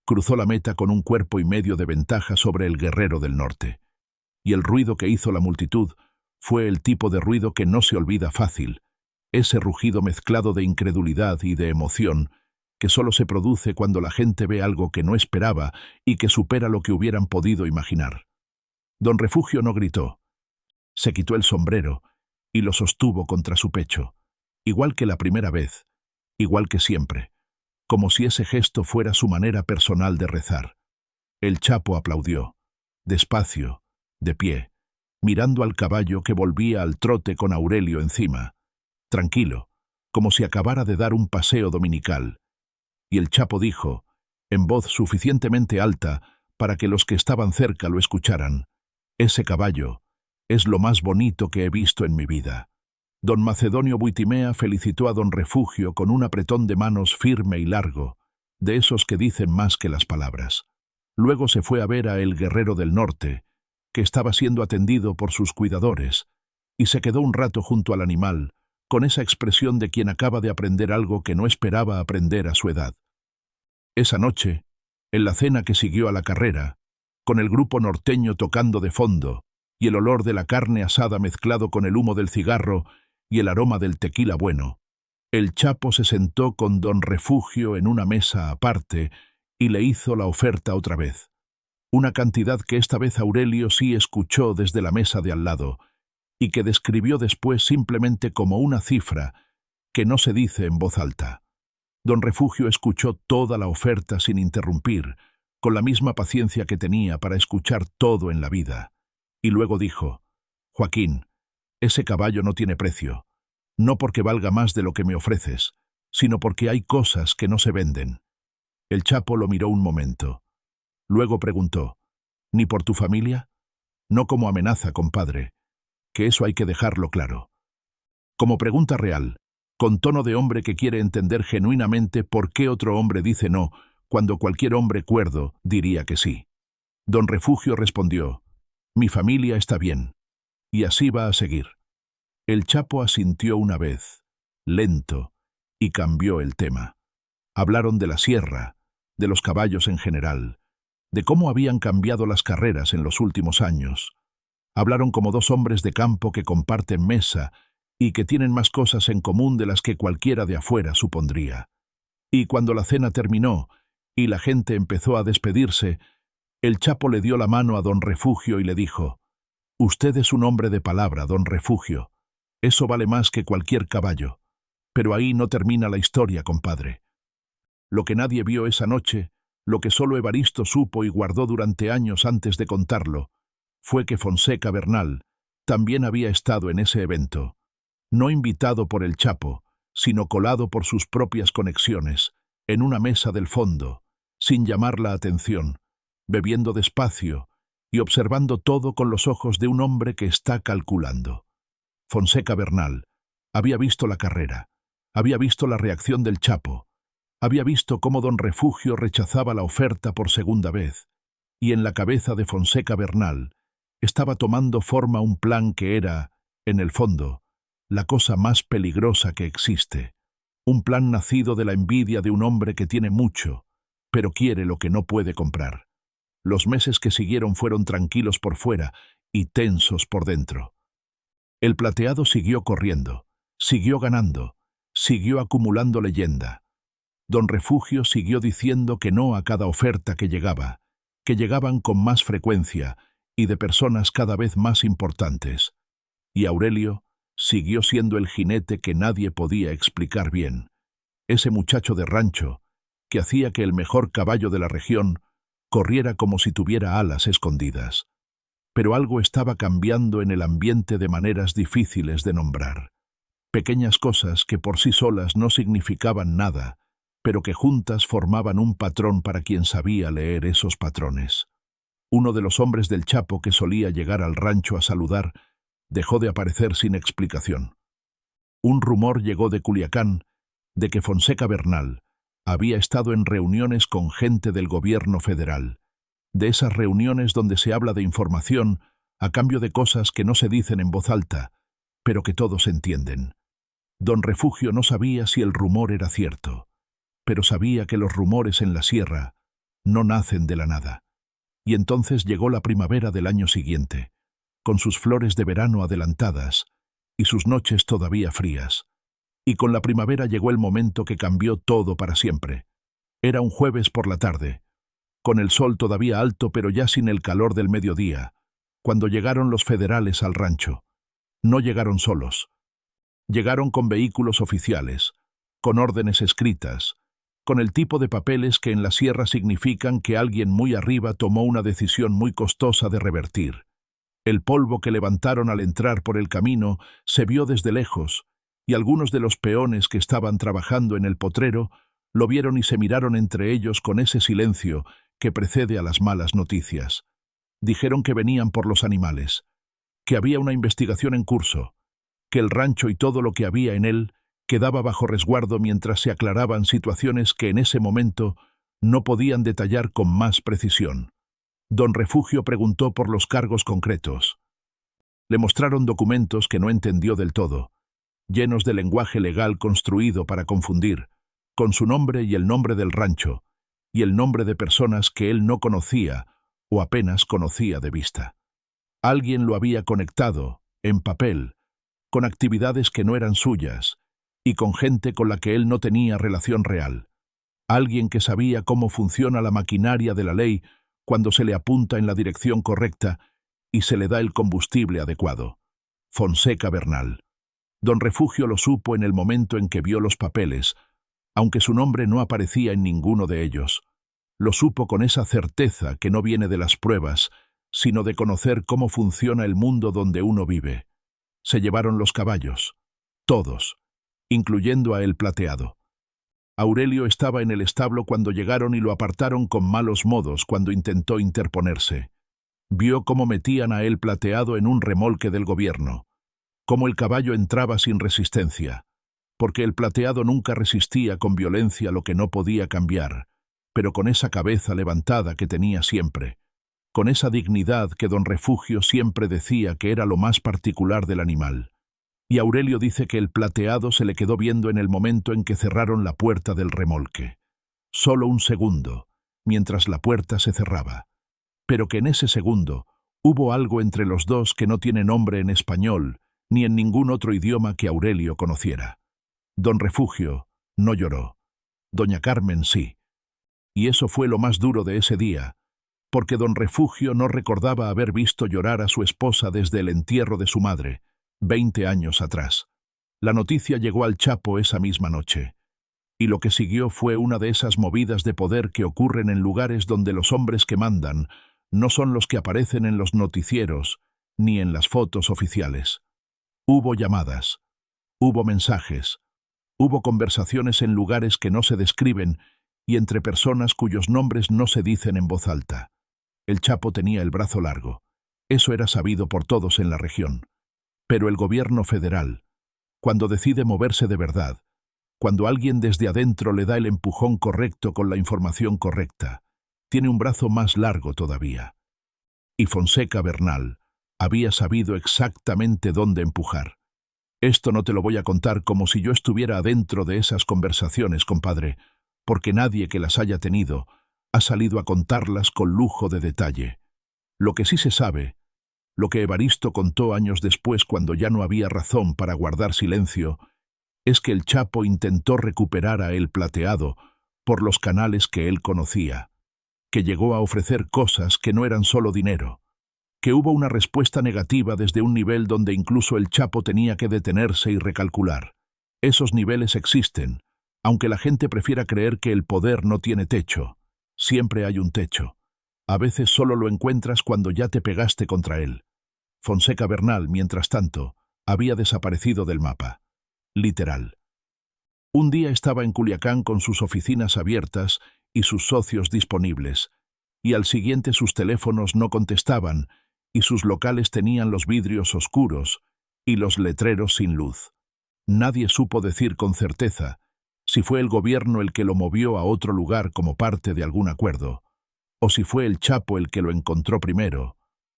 Cruzó la meta con un cuerpo y medio de ventaja sobre el guerrero del norte. Y el ruido que hizo la multitud fue el tipo de ruido que no se olvida fácil, ese rugido mezclado de incredulidad y de emoción que solo se produce cuando la gente ve algo que no esperaba y que supera lo que hubieran podido imaginar. Don Refugio no gritó. Se quitó el sombrero y lo sostuvo contra su pecho, igual que la primera vez, igual que siempre, como si ese gesto fuera su manera personal de rezar. El Chapo aplaudió, despacio, de pie, mirando al caballo que volvía al trote con Aurelio encima, tranquilo, como si acabara de dar un paseo dominical. Y el Chapo dijo, en voz suficientemente alta para que los que estaban cerca lo escucharan, «Ese caballo es lo más bonito que he visto en mi vida». Don Macedonio Buitimea felicitó a don Refugio con un apretón de manos firme y largo, de esos que dicen más que las palabras. Luego se fue a ver a el guerrero del norte, que estaba siendo atendido por sus cuidadores, y se quedó un rato junto al animal, con esa expresión de quien acaba de aprender algo que no esperaba aprender a su edad. Esa noche, en la cena que siguió a la carrera, con el grupo norteño tocando de fondo, y el olor de la carne asada mezclado con el humo del cigarro y el aroma del tequila bueno, el Chapo se sentó con don Refugio en una mesa aparte y le hizo la oferta otra vez. Una cantidad que esta vez Aurelio sí escuchó desde la mesa de al lado, y que describió después simplemente como una cifra que no se dice en voz alta. Don Refugio escuchó toda la oferta sin interrumpir, con la misma paciencia que tenía para escuchar todo en la vida. Y luego dijo, «Joaquín, ese caballo no tiene precio, no porque valga más de lo que me ofreces, sino porque hay cosas que no se venden». El Chapo lo miró un momento. Luego preguntó, «¿Ni por tu familia?» «No como amenaza, compadre, que eso hay que dejarlo claro. Como pregunta real, con tono de hombre que quiere entender genuinamente por qué otro hombre dice no, cuando cualquier hombre cuerdo diría que sí». Don Refugio respondió, «Mi familia está bien, y así va a seguir». El Chapo asintió una vez, lento, y cambió el tema. Hablaron de la sierra, de los caballos en general, de cómo habían cambiado las carreras en los últimos años. Hablaron como dos hombres de campo que comparten mesa y que tienen más cosas en común de las que cualquiera de afuera supondría. Y cuando la cena terminó y la gente empezó a despedirse, el Chapo le dio la mano a don Refugio y le dijo, «Usted es un hombre de palabra, don Refugio. Eso vale más que cualquier caballo. Pero ahí no termina la historia, compadre. Lo que nadie vio esa noche, lo que solo Evaristo supo y guardó durante años antes de contarlo, fue que Fonseca Bernal también había estado en ese evento, no invitado por el Chapo, sino colado por sus propias conexiones, en una mesa del fondo, sin llamar la atención, bebiendo despacio y observando todo con los ojos de un hombre que está calculando. Fonseca Bernal había visto la carrera, había visto la reacción del Chapo, había visto cómo don Refugio rechazaba la oferta por segunda vez, y en la cabeza de Fonseca Bernal estaba tomando forma un plan que era, en el fondo, la cosa más peligrosa que existe, un plan nacido de la envidia de un hombre que tiene mucho, pero quiere lo que no puede comprar. Los meses que siguieron fueron tranquilos por fuera y tensos por dentro. El plateado siguió corriendo, siguió ganando, siguió acumulando leyenda. Don Refugio siguió diciendo que no a cada oferta que llegaban con más frecuencia y de personas cada vez más importantes. Y Aurelio siguió siendo el jinete que nadie podía explicar bien, ese muchacho de rancho que hacía que el mejor caballo de la región corriera como si tuviera alas escondidas. Pero algo estaba cambiando en el ambiente de maneras difíciles de nombrar. Pequeñas cosas que por sí solas no significaban nada, pero que juntas formaban un patrón para quien sabía leer esos patrones. Uno de los hombres del Chapo que solía llegar al rancho a saludar dejó de aparecer sin explicación. Un rumor llegó de Culiacán de que Fonseca Bernal había estado en reuniones con gente del gobierno federal, de esas reuniones donde se habla de información a cambio de cosas que no se dicen en voz alta, pero que todos entienden. Don Refugio no sabía si el rumor era cierto, pero sabía que los rumores en la sierra no nacen de la nada. Y entonces llegó la primavera del año siguiente, con sus flores de verano adelantadas y sus noches todavía frías. Y con la primavera llegó el momento que cambió todo para siempre. Era un jueves por la tarde, con el sol todavía alto pero ya sin el calor del mediodía, cuando llegaron los federales al rancho. No llegaron solos. Llegaron con vehículos oficiales, con órdenes escritas, con el tipo de papeles que en la sierra significan que alguien muy arriba tomó una decisión muy costosa de revertir. El polvo que levantaron al entrar por el camino se vio desde lejos, y algunos de los peones que estaban trabajando en el potrero lo vieron y se miraron entre ellos con ese silencio que precede a las malas noticias. Dijeron que venían por los animales, que había una investigación en curso, que el rancho y todo lo que había en él quedaba bajo resguardo mientras se aclaraban situaciones que en ese momento no podían detallar con más precisión. Don Refugio preguntó por los cargos concretos. Le mostraron documentos que no entendió del todo, llenos de lenguaje legal construido para confundir, con su nombre y el nombre del rancho, y el nombre de personas que él no conocía o apenas conocía de vista. Alguien lo había conectado, en papel, con actividades que no eran suyas, y con gente con la que él no tenía relación real. Alguien que sabía cómo funciona la maquinaria de la ley cuando se le apunta en la dirección correcta y se le da el combustible adecuado. Fonseca Bernal. Don Refugio lo supo en el momento en que vio los papeles, aunque su nombre no aparecía en ninguno de ellos. Lo supo con esa certeza que no viene de las pruebas, sino de conocer cómo funciona el mundo donde uno vive. Se llevaron los caballos, todos, incluyendo a el plateado. Aurelio estaba en el establo cuando llegaron y lo apartaron con malos modos cuando intentó interponerse. Vio cómo metían a el plateado en un remolque del gobierno, cómo el caballo entraba sin resistencia, porque el plateado nunca resistía con violencia lo que no podía cambiar, pero con esa cabeza levantada que tenía siempre, con esa dignidad que don Refugio siempre decía que era lo más particular del animal. Y Aurelio dice que el plateado se le quedó viendo en el momento en que cerraron la puerta del remolque. Solo un segundo, mientras la puerta se cerraba. Pero que en ese segundo hubo algo entre los dos que no tiene nombre en español, ni en ningún otro idioma que Aurelio conociera. Don Refugio no lloró. Doña Carmen sí. Y eso fue lo más duro de ese día, porque don Refugio no recordaba haber visto llorar a su esposa desde el entierro de su madre, 20 años atrás. La noticia llegó al Chapo esa misma noche, y lo que siguió fue una de esas movidas de poder que ocurren en lugares donde los hombres que mandan no son los que aparecen en los noticieros ni en las fotos oficiales. Hubo llamadas, hubo mensajes, hubo conversaciones en lugares que no se describen y entre personas cuyos nombres no se dicen en voz alta. El Chapo tenía el brazo largo. Eso era sabido por todos en la región. Pero el gobierno federal, cuando decide moverse de verdad, cuando alguien desde adentro le da el empujón correcto con la información correcta, tiene un brazo más largo todavía. Y Fonseca Bernal había sabido exactamente dónde empujar. Esto no te lo voy a contar como si yo estuviera adentro de esas conversaciones, compadre, porque nadie que las haya tenido ha salido a contarlas con lujo de detalle. Lo que sí se sabe, lo que Evaristo contó años después cuando ya no había razón para guardar silencio, es que el Chapo intentó recuperar a El Plateado por los canales que él conocía, que llegó a ofrecer cosas que no eran solo dinero, que hubo una respuesta negativa desde un nivel donde incluso el Chapo tenía que detenerse y recalcular. Esos niveles existen, aunque la gente prefiera creer que el poder no tiene techo. Siempre hay un techo. A veces solo lo encuentras cuando ya te pegaste contra él. Fonseca Bernal, mientras tanto, había desaparecido del mapa. Literal. Un día estaba en Culiacán con sus oficinas abiertas y sus socios disponibles, y al siguiente sus teléfonos no contestaban y sus locales tenían los vidrios oscuros y los letreros sin luz. Nadie supo decir con certeza si fue el gobierno el que lo movió a otro lugar como parte de algún acuerdo, o si fue el Chapo el que lo encontró primero,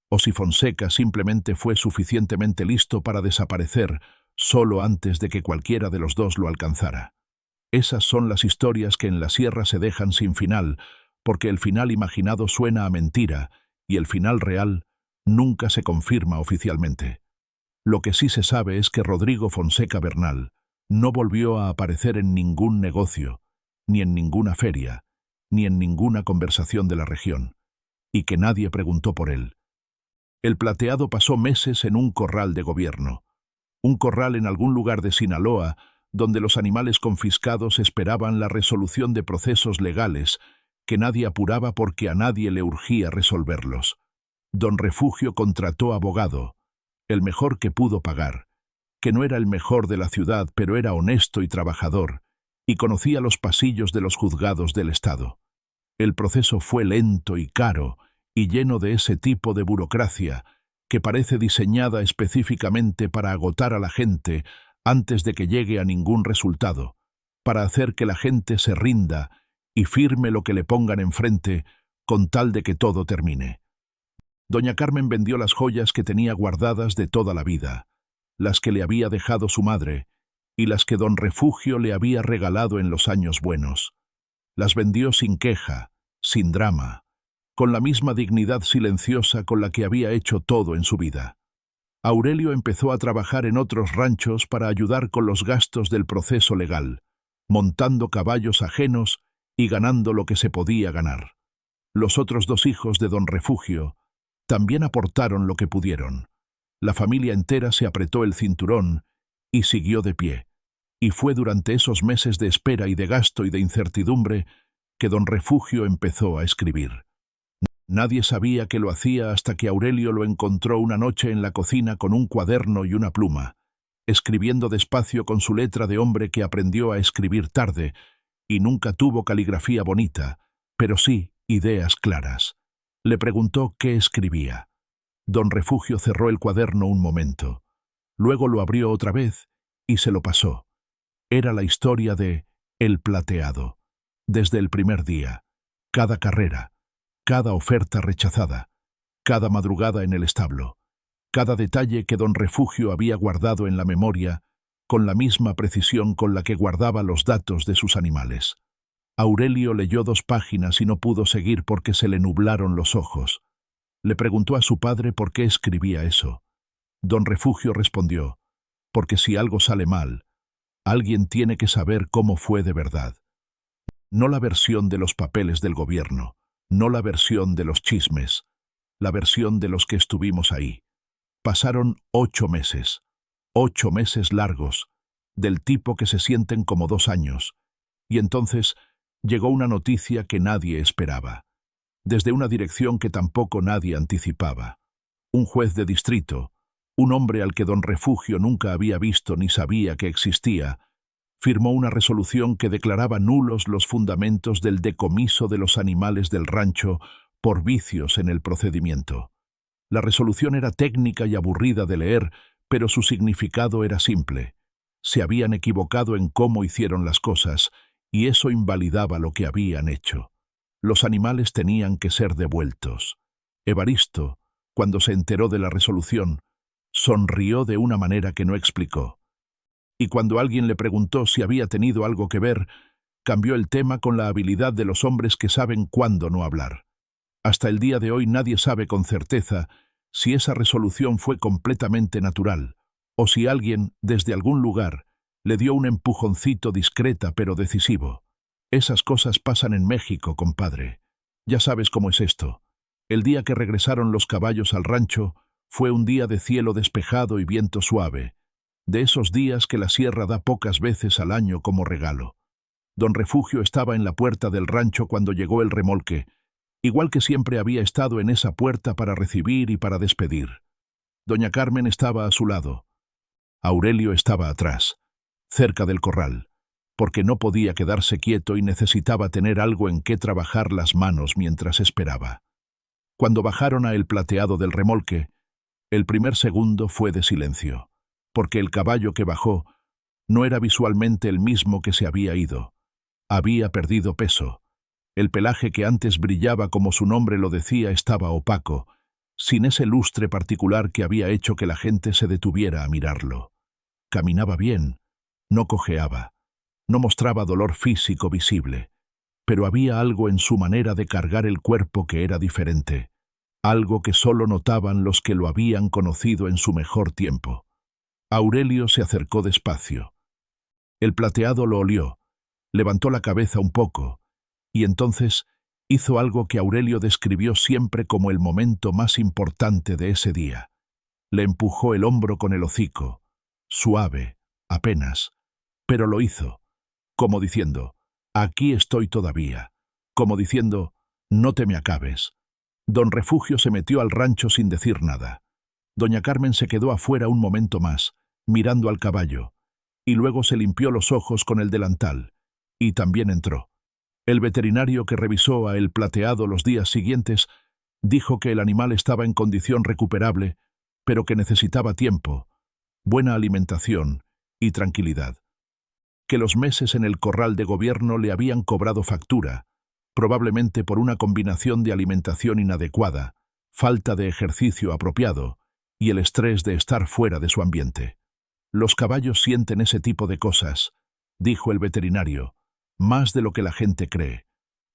o si Fonseca simplemente fue suficientemente listo para desaparecer solo antes de que cualquiera de los dos lo alcanzara. Esas son las historias que en la sierra se dejan sin final, porque el final imaginado suena a mentira y el final real nunca se confirma oficialmente. Lo que sí se sabe es que Rodrigo Fonseca Bernal no volvió a aparecer en ningún negocio, ni en ninguna feria, ni en ninguna conversación de la región, y que nadie preguntó por él. El Plateado pasó meses en un corral de gobierno, un corral en algún lugar de Sinaloa, donde los animales confiscados esperaban la resolución de procesos legales que nadie apuraba porque a nadie le urgía resolverlos. Don Refugio contrató abogado, el mejor que pudo pagar, que no era el mejor de la ciudad, pero era honesto y trabajador, y conocía los pasillos de los juzgados del Estado. El proceso fue lento y caro, y lleno de ese tipo de burocracia que parece diseñada específicamente para agotar a la gente antes de que llegue a ningún resultado, para hacer que la gente se rinda y firme lo que le pongan enfrente con tal de que todo termine. Doña Carmen vendió las joyas que tenía guardadas de toda la vida, las que le había dejado su madre y las que don Refugio le había regalado en los años buenos. Las vendió sin queja, sin drama, con la misma dignidad silenciosa con la que había hecho todo en su vida. Aurelio empezó a trabajar en otros ranchos para ayudar con los gastos del proceso legal, montando caballos ajenos y ganando lo que se podía ganar. Los otros dos hijos de don Refugio también aportaron lo que pudieron. La familia entera se apretó el cinturón y siguió de pie. Y fue durante esos meses de espera y de gasto y de incertidumbre que don Refugio empezó a escribir. Nadie sabía que lo hacía hasta que Aurelio lo encontró una noche en la cocina con un cuaderno y una pluma, escribiendo despacio con su letra de hombre que aprendió a escribir tarde y nunca tuvo caligrafía bonita, pero sí ideas claras. Le preguntó qué escribía. Don Refugio cerró el cuaderno un momento. Luego lo abrió otra vez y se lo pasó. Era la historia de El Plateado. Desde el primer día, cada carrera, cada oferta rechazada, cada madrugada en el establo, cada detalle que don Refugio había guardado en la memoria con la misma precisión con la que guardaba los datos de sus animales. Aurelio leyó 2 páginas y no pudo seguir porque se le nublaron los ojos. Le preguntó a su padre por qué escribía eso. Don Refugio respondió, porque si algo sale mal, alguien tiene que saber cómo fue de verdad. No la versión de los papeles del gobierno, no la versión de los chismes, la versión de los que estuvimos ahí. Pasaron 8 meses, 8 meses largos, del tipo que se sienten como 2 años, y entonces llegó una noticia que nadie esperaba, desde una dirección que tampoco nadie anticipaba. Un juez de distrito, un hombre al que don Refugio nunca había visto ni sabía que existía, firmó una resolución que declaraba nulos los fundamentos del decomiso de los animales del rancho por vicios en el procedimiento. La resolución era técnica y aburrida de leer, pero su significado era simple. Se habían equivocado en cómo hicieron las cosas, y eso invalidaba lo que habían hecho. Los animales tenían que ser devueltos. Evaristo, cuando se enteró de la resolución, sonrió de una manera que no explicó. Y cuando alguien le preguntó si había tenido algo que ver, cambió el tema con la habilidad de los hombres que saben cuándo no hablar. Hasta el día de hoy nadie sabe con certeza si esa resolución fue completamente natural, o si alguien, desde algún lugar, le dio un empujoncito discreta pero decisivo. Esas cosas pasan en México, compadre. Ya sabes cómo es esto. El día que regresaron los caballos al rancho fue un día de cielo despejado y viento suave, de esos días que la sierra da pocas veces al año como regalo. Don Refugio estaba en la puerta del rancho cuando llegó el remolque, igual que siempre había estado en esa puerta para recibir y para despedir. Doña Carmen estaba a su lado. Aurelio estaba atrás, cerca del corral, porque no podía quedarse quieto y necesitaba tener algo en qué trabajar las manos mientras esperaba. Cuando bajaron a El Plateado del remolque, el primer segundo fue de silencio, porque el caballo que bajó no era visualmente el mismo que se había ido. Había perdido peso. El pelaje que antes brillaba como su nombre lo decía estaba opaco, sin ese lustre particular que había hecho que la gente se detuviera a mirarlo. Caminaba bien, no cojeaba, no mostraba dolor físico visible, pero había algo en su manera de cargar el cuerpo que era diferente, algo que solo notaban los que lo habían conocido en su mejor tiempo. Aurelio se acercó despacio. El Plateado lo olió, levantó la cabeza un poco, y entonces hizo algo que Aurelio describió siempre como el momento más importante de ese día. Le empujó el hombro con el hocico, suave, apenas, pero lo hizo, como diciendo, aquí estoy todavía, como diciendo, no te me acabes. Don Refugio se metió al rancho sin decir nada. Doña Carmen se quedó afuera un momento más, mirando al caballo, y luego se limpió los ojos con el delantal, y también entró. El veterinario que revisó a El Plateado los días siguientes dijo que el animal estaba en condición recuperable, pero que necesitaba tiempo, buena alimentación y tranquilidad. Que los meses en el corral de gobierno le habían cobrado factura, probablemente por una combinación de alimentación inadecuada, falta de ejercicio apropiado y el estrés de estar fuera de su ambiente. Los caballos sienten ese tipo de cosas, dijo el veterinario, más de lo que la gente cree.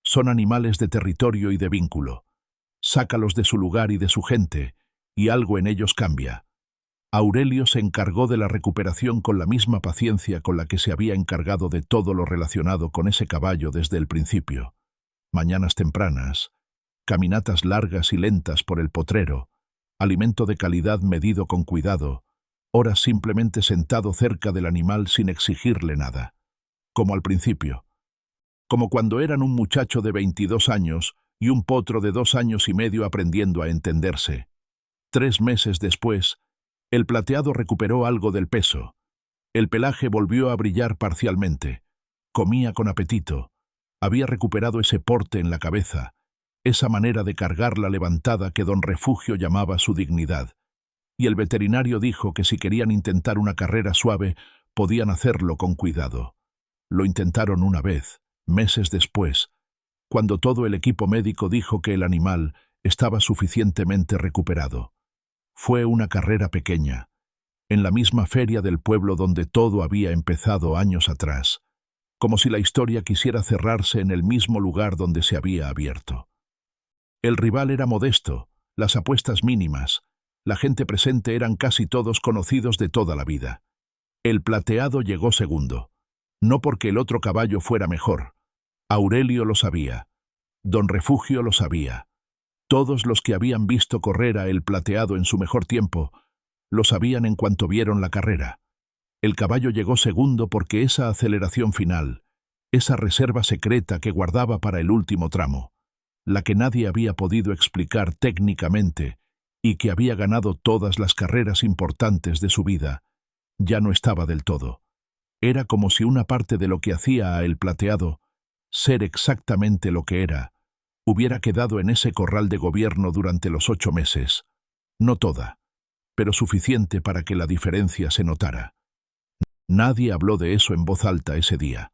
Son animales de territorio y de vínculo. Sácalos de su lugar y de su gente, y algo en ellos cambia. Aurelio se encargó de la recuperación con la misma paciencia con la que se había encargado de todo lo relacionado con ese caballo desde el principio. Mañanas tempranas, caminatas largas y lentas por el potrero, alimento de calidad medido con cuidado, horas simplemente sentado cerca del animal sin exigirle nada. Como al principio. Como cuando eran un muchacho de 22 años y un potro de 2 años y medio aprendiendo a entenderse. 3 meses después, El Plateado recuperó algo del peso. El pelaje volvió a brillar parcialmente. Comía con apetito. Había recuperado ese porte en la cabeza, esa manera de cargar la levantada que Don Refugio llamaba su dignidad. Y el veterinario dijo que si querían intentar una carrera suave, podían hacerlo con cuidado. Lo intentaron una vez, meses después, cuando todo el equipo médico dijo que el animal estaba suficientemente recuperado. Fue una carrera pequeña, en la misma feria del pueblo donde todo había empezado años atrás, como si la historia quisiera cerrarse en el mismo lugar donde se había abierto. El rival era modesto, las apuestas mínimas, la gente presente eran casi todos conocidos de toda la vida. El Plateado llegó segundo, no porque el otro caballo fuera mejor. Aurelio lo sabía, Don Refugio lo sabía. Todos los que habían visto correr a El Plateado en su mejor tiempo, lo sabían en cuanto vieron la carrera. El caballo llegó segundo porque esa aceleración final, esa reserva secreta que guardaba para el último tramo, la que nadie había podido explicar técnicamente y que había ganado todas las carreras importantes de su vida, ya no estaba del todo. Era como si una parte de lo que hacía a El Plateado, ser exactamente lo que era, hubiera quedado en ese corral de gobierno durante los 8 meses. No toda, pero suficiente para que la diferencia se notara. Nadie habló de eso en voz alta ese día.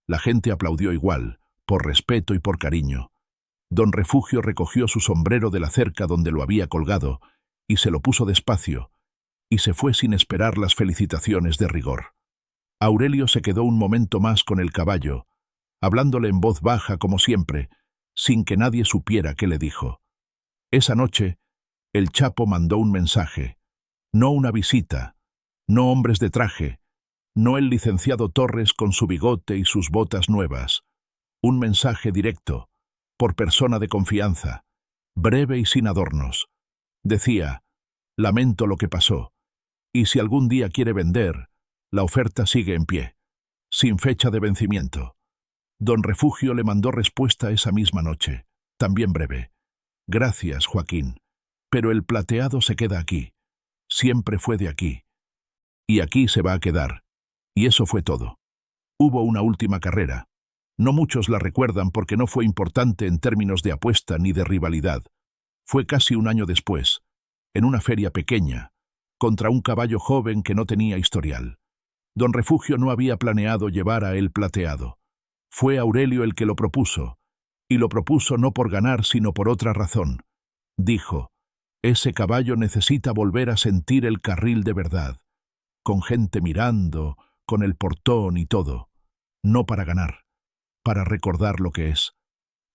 La gente aplaudió igual, por respeto y por cariño. Don Refugio recogió su sombrero de la cerca donde lo había colgado y se lo puso despacio, y se fue sin esperar las felicitaciones de rigor. Aurelio se quedó un momento más con el caballo, hablándole en voz baja como siempre, sin que nadie supiera qué le dijo. Esa noche, el Chapo mandó un mensaje, no una visita, no hombres de traje, no el licenciado Torres con su bigote y sus botas nuevas. Un mensaje directo, por persona de confianza, breve y sin adornos. Decía: lamento lo que pasó, y si algún día quiere vender, la oferta sigue en pie, sin fecha de vencimiento. Don Refugio le mandó respuesta esa misma noche, también breve. Gracias, Joaquín, pero el plateado se queda aquí. Siempre fue de aquí. Y aquí se va a quedar. Y eso fue todo. Hubo una última carrera. No muchos la recuerdan porque no fue importante en términos de apuesta ni de rivalidad. Fue casi un año después, en una feria pequeña, contra un caballo joven que no tenía historial. Don Refugio no había planeado llevar a El Plateado. Fue Aurelio el que lo propuso, y lo propuso no por ganar sino por otra razón. Dijo: ese caballo necesita volver a sentir el carril de verdad, con gente mirando, con el portón y todo. No para ganar, para recordar lo que es.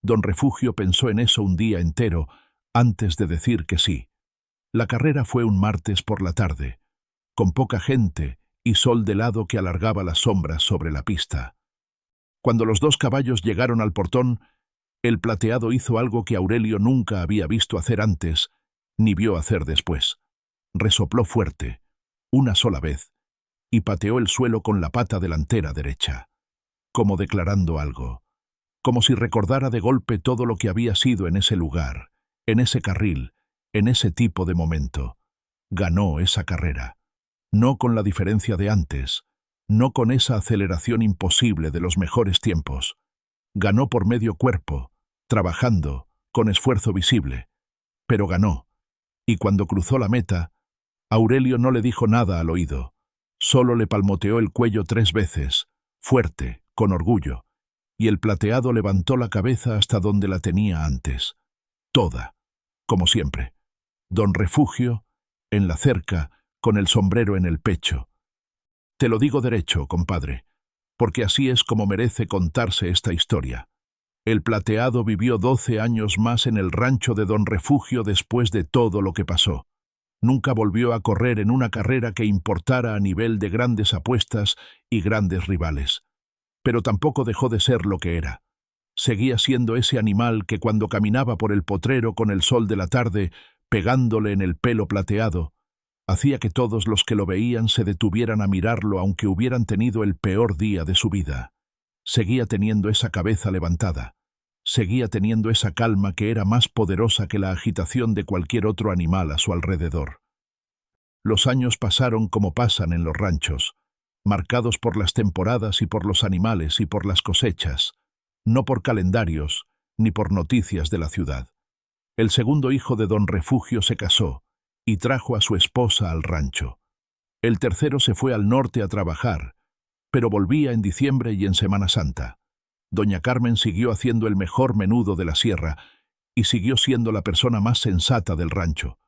Don Refugio pensó en eso un día entero antes de decir que sí. La carrera fue un martes por la tarde, con poca gente y sol de lado que alargaba las sombras sobre la pista. Cuando los dos caballos llegaron al portón, El Plateado hizo algo que Aurelio nunca había visto hacer antes, ni vio hacer después. Resopló fuerte, una sola vez, y pateó el suelo con la pata delantera derecha, como declarando algo, como si recordara de golpe todo lo que había sido en ese lugar, en ese carril, en ese tipo de momento. Ganó esa carrera, no con la diferencia de antes, no con esa aceleración imposible de los mejores tiempos. Ganó por medio cuerpo, trabajando, con esfuerzo visible. Pero ganó, y cuando cruzó la meta, Aurelio no le dijo nada al oído, solo le palmoteó el cuello 3 veces, fuerte, con orgullo, y El Plateado levantó la cabeza hasta donde la tenía antes. Toda, como siempre. Don Refugio, en la cerca, con el sombrero en el pecho. Te lo digo derecho, compadre, porque así es como merece contarse esta historia. El Plateado vivió 12 años más en el rancho de Don Refugio después de todo lo que pasó. Nunca volvió a correr en una carrera que importara a nivel de grandes apuestas y grandes rivales. Pero tampoco dejó de ser lo que era. Seguía siendo ese animal que cuando caminaba por el potrero con el sol de la tarde, pegándole en el pelo plateado, hacía que todos los que lo veían se detuvieran a mirarlo aunque hubieran tenido el peor día de su vida. Seguía teniendo esa cabeza levantada. Seguía teniendo esa calma que era más poderosa que la agitación de cualquier otro animal a su alrededor. Los años pasaron como pasan en los ranchos, marcados por las temporadas y por los animales y por las cosechas, no por calendarios ni por noticias de la ciudad. El segundo hijo de Don Refugio se casó y trajo a su esposa al rancho. El tercero se fue al norte a trabajar, pero volvía en diciembre y en Semana Santa. Doña Carmen siguió haciendo el mejor menudo de la sierra y siguió siendo la persona más sensata del rancho,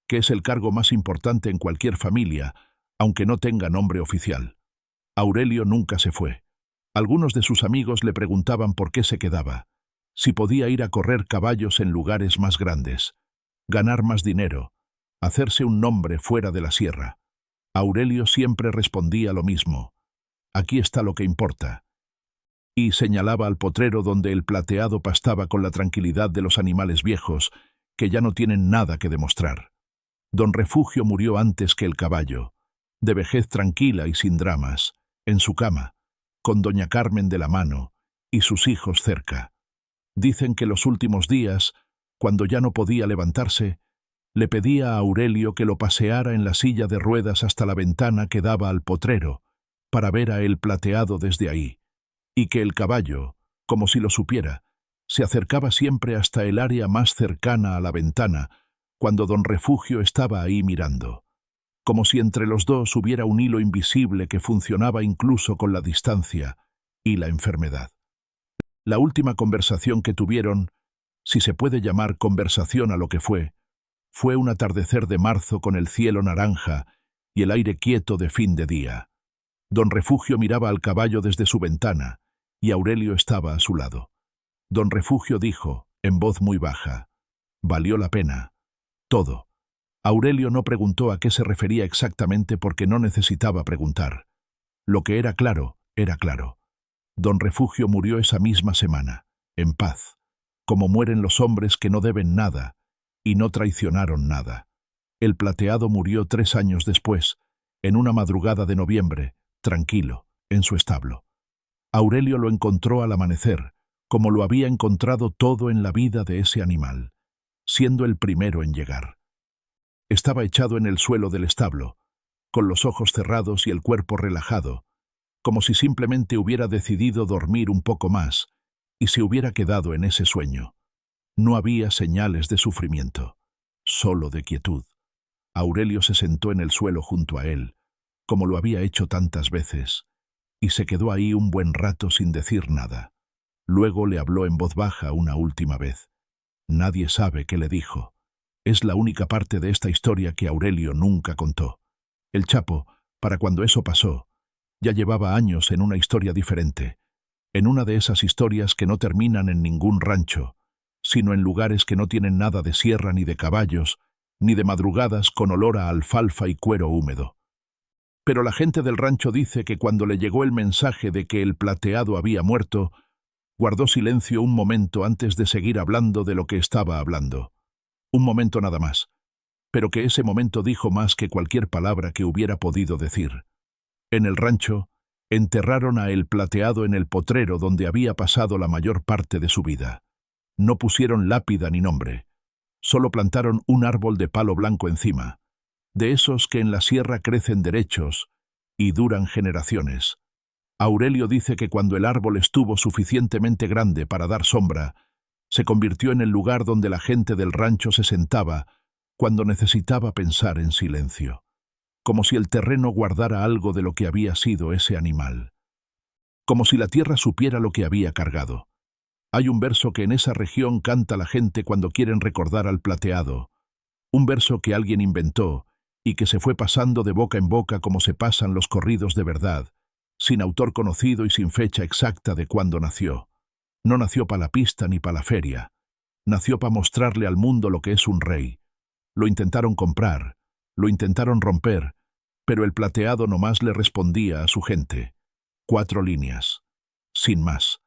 que es el cargo más importante en cualquier familia, aunque no tenga nombre oficial. Aurelio nunca se fue. Algunos de sus amigos le preguntaban por qué se quedaba, si podía ir a correr caballos en lugares más grandes, ganar más dinero, hacerse un nombre fuera de la sierra. Aurelio siempre respondía lo mismo: aquí está lo que importa. Y señalaba al potrero donde El Plateado pastaba con la tranquilidad de los animales viejos, que ya no tienen nada que demostrar. Don Refugio murió antes que el caballo, de vejez tranquila y sin dramas, en su cama, con doña Carmen de la mano y sus hijos cerca. Dicen que los últimos días, cuando ya no podía levantarse, le pedía a Aurelio que lo paseara en la silla de ruedas hasta la ventana que daba al potrero, para ver a El Plateado desde ahí, y que el caballo, como si lo supiera, se acercaba siempre hasta el área más cercana a la ventana, cuando Don Refugio estaba ahí mirando, como si entre los dos hubiera un hilo invisible que funcionaba incluso con la distancia y la enfermedad. La última conversación que tuvieron, si se puede llamar conversación a lo que fue un atardecer de marzo con el cielo naranja y el aire quieto de fin de día. Don Refugio miraba al caballo desde su ventana, y Aurelio estaba a su lado. Don Refugio dijo, en voz muy baja: «Valió la pena. Todo». Aurelio no preguntó a qué se refería exactamente porque no necesitaba preguntar. Lo que era claro, era claro. Don Refugio murió esa misma semana, en paz, como mueren los hombres que no deben nada y no traicionaron nada. El Plateado murió 3 años después, en una madrugada de noviembre, tranquilo, en su establo. Aurelio lo encontró al amanecer, como lo había encontrado todo en la vida de ese animal, siendo el primero en llegar. Estaba echado en el suelo del establo, con los ojos cerrados y el cuerpo relajado, como si simplemente hubiera decidido dormir un poco más y se hubiera quedado en ese sueño. No había señales de sufrimiento, solo de quietud. Aurelio se sentó en el suelo junto a él, como lo había hecho tantas veces, y se quedó ahí un buen rato sin decir nada. Luego le habló en voz baja una última vez. Nadie sabe qué le dijo. Es la única parte de esta historia que Aurelio nunca contó. El Chapo, para cuando eso pasó, ya llevaba años en una historia diferente, en una de esas historias que no terminan en ningún rancho, sino en lugares que no tienen nada de sierra ni de caballos, ni de madrugadas con olor a alfalfa y cuero húmedo. Pero la gente del rancho dice que cuando le llegó el mensaje de que el Plateado había muerto, guardó silencio un momento antes de seguir hablando de lo que estaba hablando. Un momento nada más, pero que ese momento dijo más que cualquier palabra que hubiera podido decir. En el rancho, enterraron a el Plateado en el potrero donde había pasado la mayor parte de su vida. No pusieron lápida ni nombre. Solo plantaron un árbol de palo blanco encima, de esos que en la sierra crecen derechos y duran generaciones. Aurelio dice que cuando el árbol estuvo suficientemente grande para dar sombra, se convirtió en el lugar donde la gente del rancho se sentaba cuando necesitaba pensar en silencio, como si el terreno guardara algo de lo que había sido ese animal, como si la tierra supiera lo que había cargado. Hay un verso que en esa región canta la gente cuando quieren recordar al Plateado, un verso que alguien inventó y que se fue pasando de boca en boca como se pasan los corridos de verdad, sin autor conocido y sin fecha exacta de cuándo nació. No nació para la pista ni para la feria. Nació para mostrarle al mundo lo que es un rey. Lo intentaron comprar, lo intentaron romper, pero el Plateado nomás le respondía a su gente. 4 líneas. Sin más.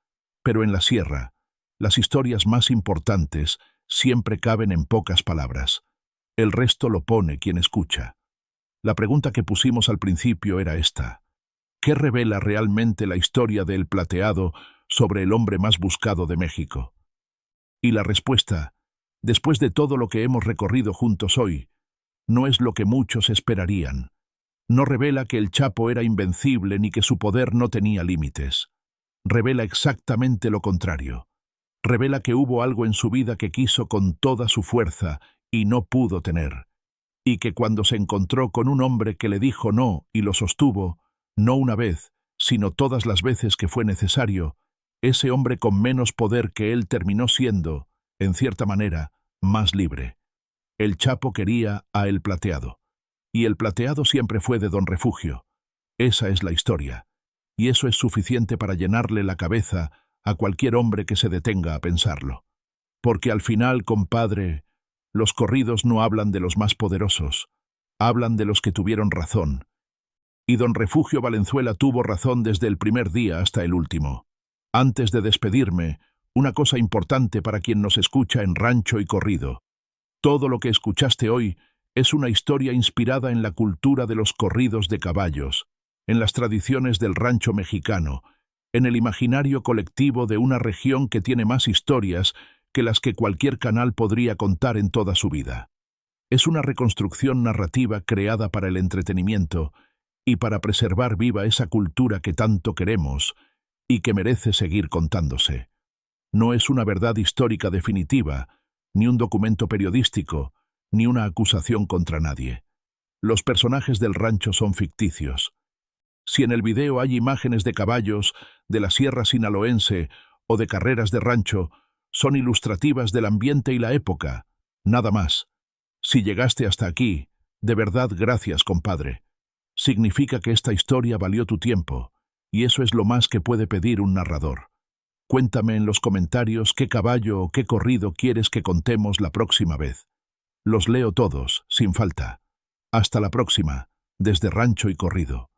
Pero en la sierra, las historias más importantes siempre caben en pocas palabras. El resto lo pone quien escucha. La pregunta que pusimos al principio era esta. ¿Qué revela realmente la historia del Plateado sobre el hombre más buscado de México? Y la respuesta, después de todo lo que hemos recorrido juntos hoy, no es lo que muchos esperarían. No revela que el Chapo era invencible ni que su poder no tenía límites. Revela exactamente lo contrario. Revela que hubo algo en su vida que quiso con toda su fuerza y no pudo tener. Y que cuando se encontró con un hombre que le dijo no y lo sostuvo, no una vez, sino todas las veces que fue necesario, ese hombre con menos poder que él terminó siendo, en cierta manera, más libre. El Chapo quería a el Plateado, y el Plateado siempre fue de Don Refugio. Esa es la historia, y eso es suficiente para llenarle la cabeza a cualquier hombre que se detenga a pensarlo. Porque al final, compadre, los corridos no hablan de los más poderosos, hablan de los que tuvieron razón. Y Don Refugio Valenzuela tuvo razón desde el primer día hasta el último. Antes de despedirme, una cosa importante para quien nos escucha en rancho y corrido. Todo lo que escuchaste hoy es una historia inspirada en la cultura de los corridos de caballos, en las tradiciones del rancho mexicano, en el imaginario colectivo de una región que tiene más historias que las que cualquier canal podría contar en toda su vida. Es una reconstrucción narrativa creada para el entretenimiento y para preservar viva esa cultura que tanto queremos y que merece seguir contándose. No es una verdad histórica definitiva, ni un documento periodístico, ni una acusación contra nadie. Los personajes del rancho son ficticios. Si en el video hay imágenes de caballos, de la sierra sinaloense o de carreras de rancho, son ilustrativas del ambiente y la época, nada más. Si llegaste hasta aquí, de verdad gracias, compadre. Significa que esta historia valió tu tiempo y eso es lo más que puede pedir un narrador. Cuéntame en los comentarios qué caballo o qué corrido quieres que contemos la próxima vez. Los leo todos, sin falta. Hasta la próxima, desde Rancho y Corrido.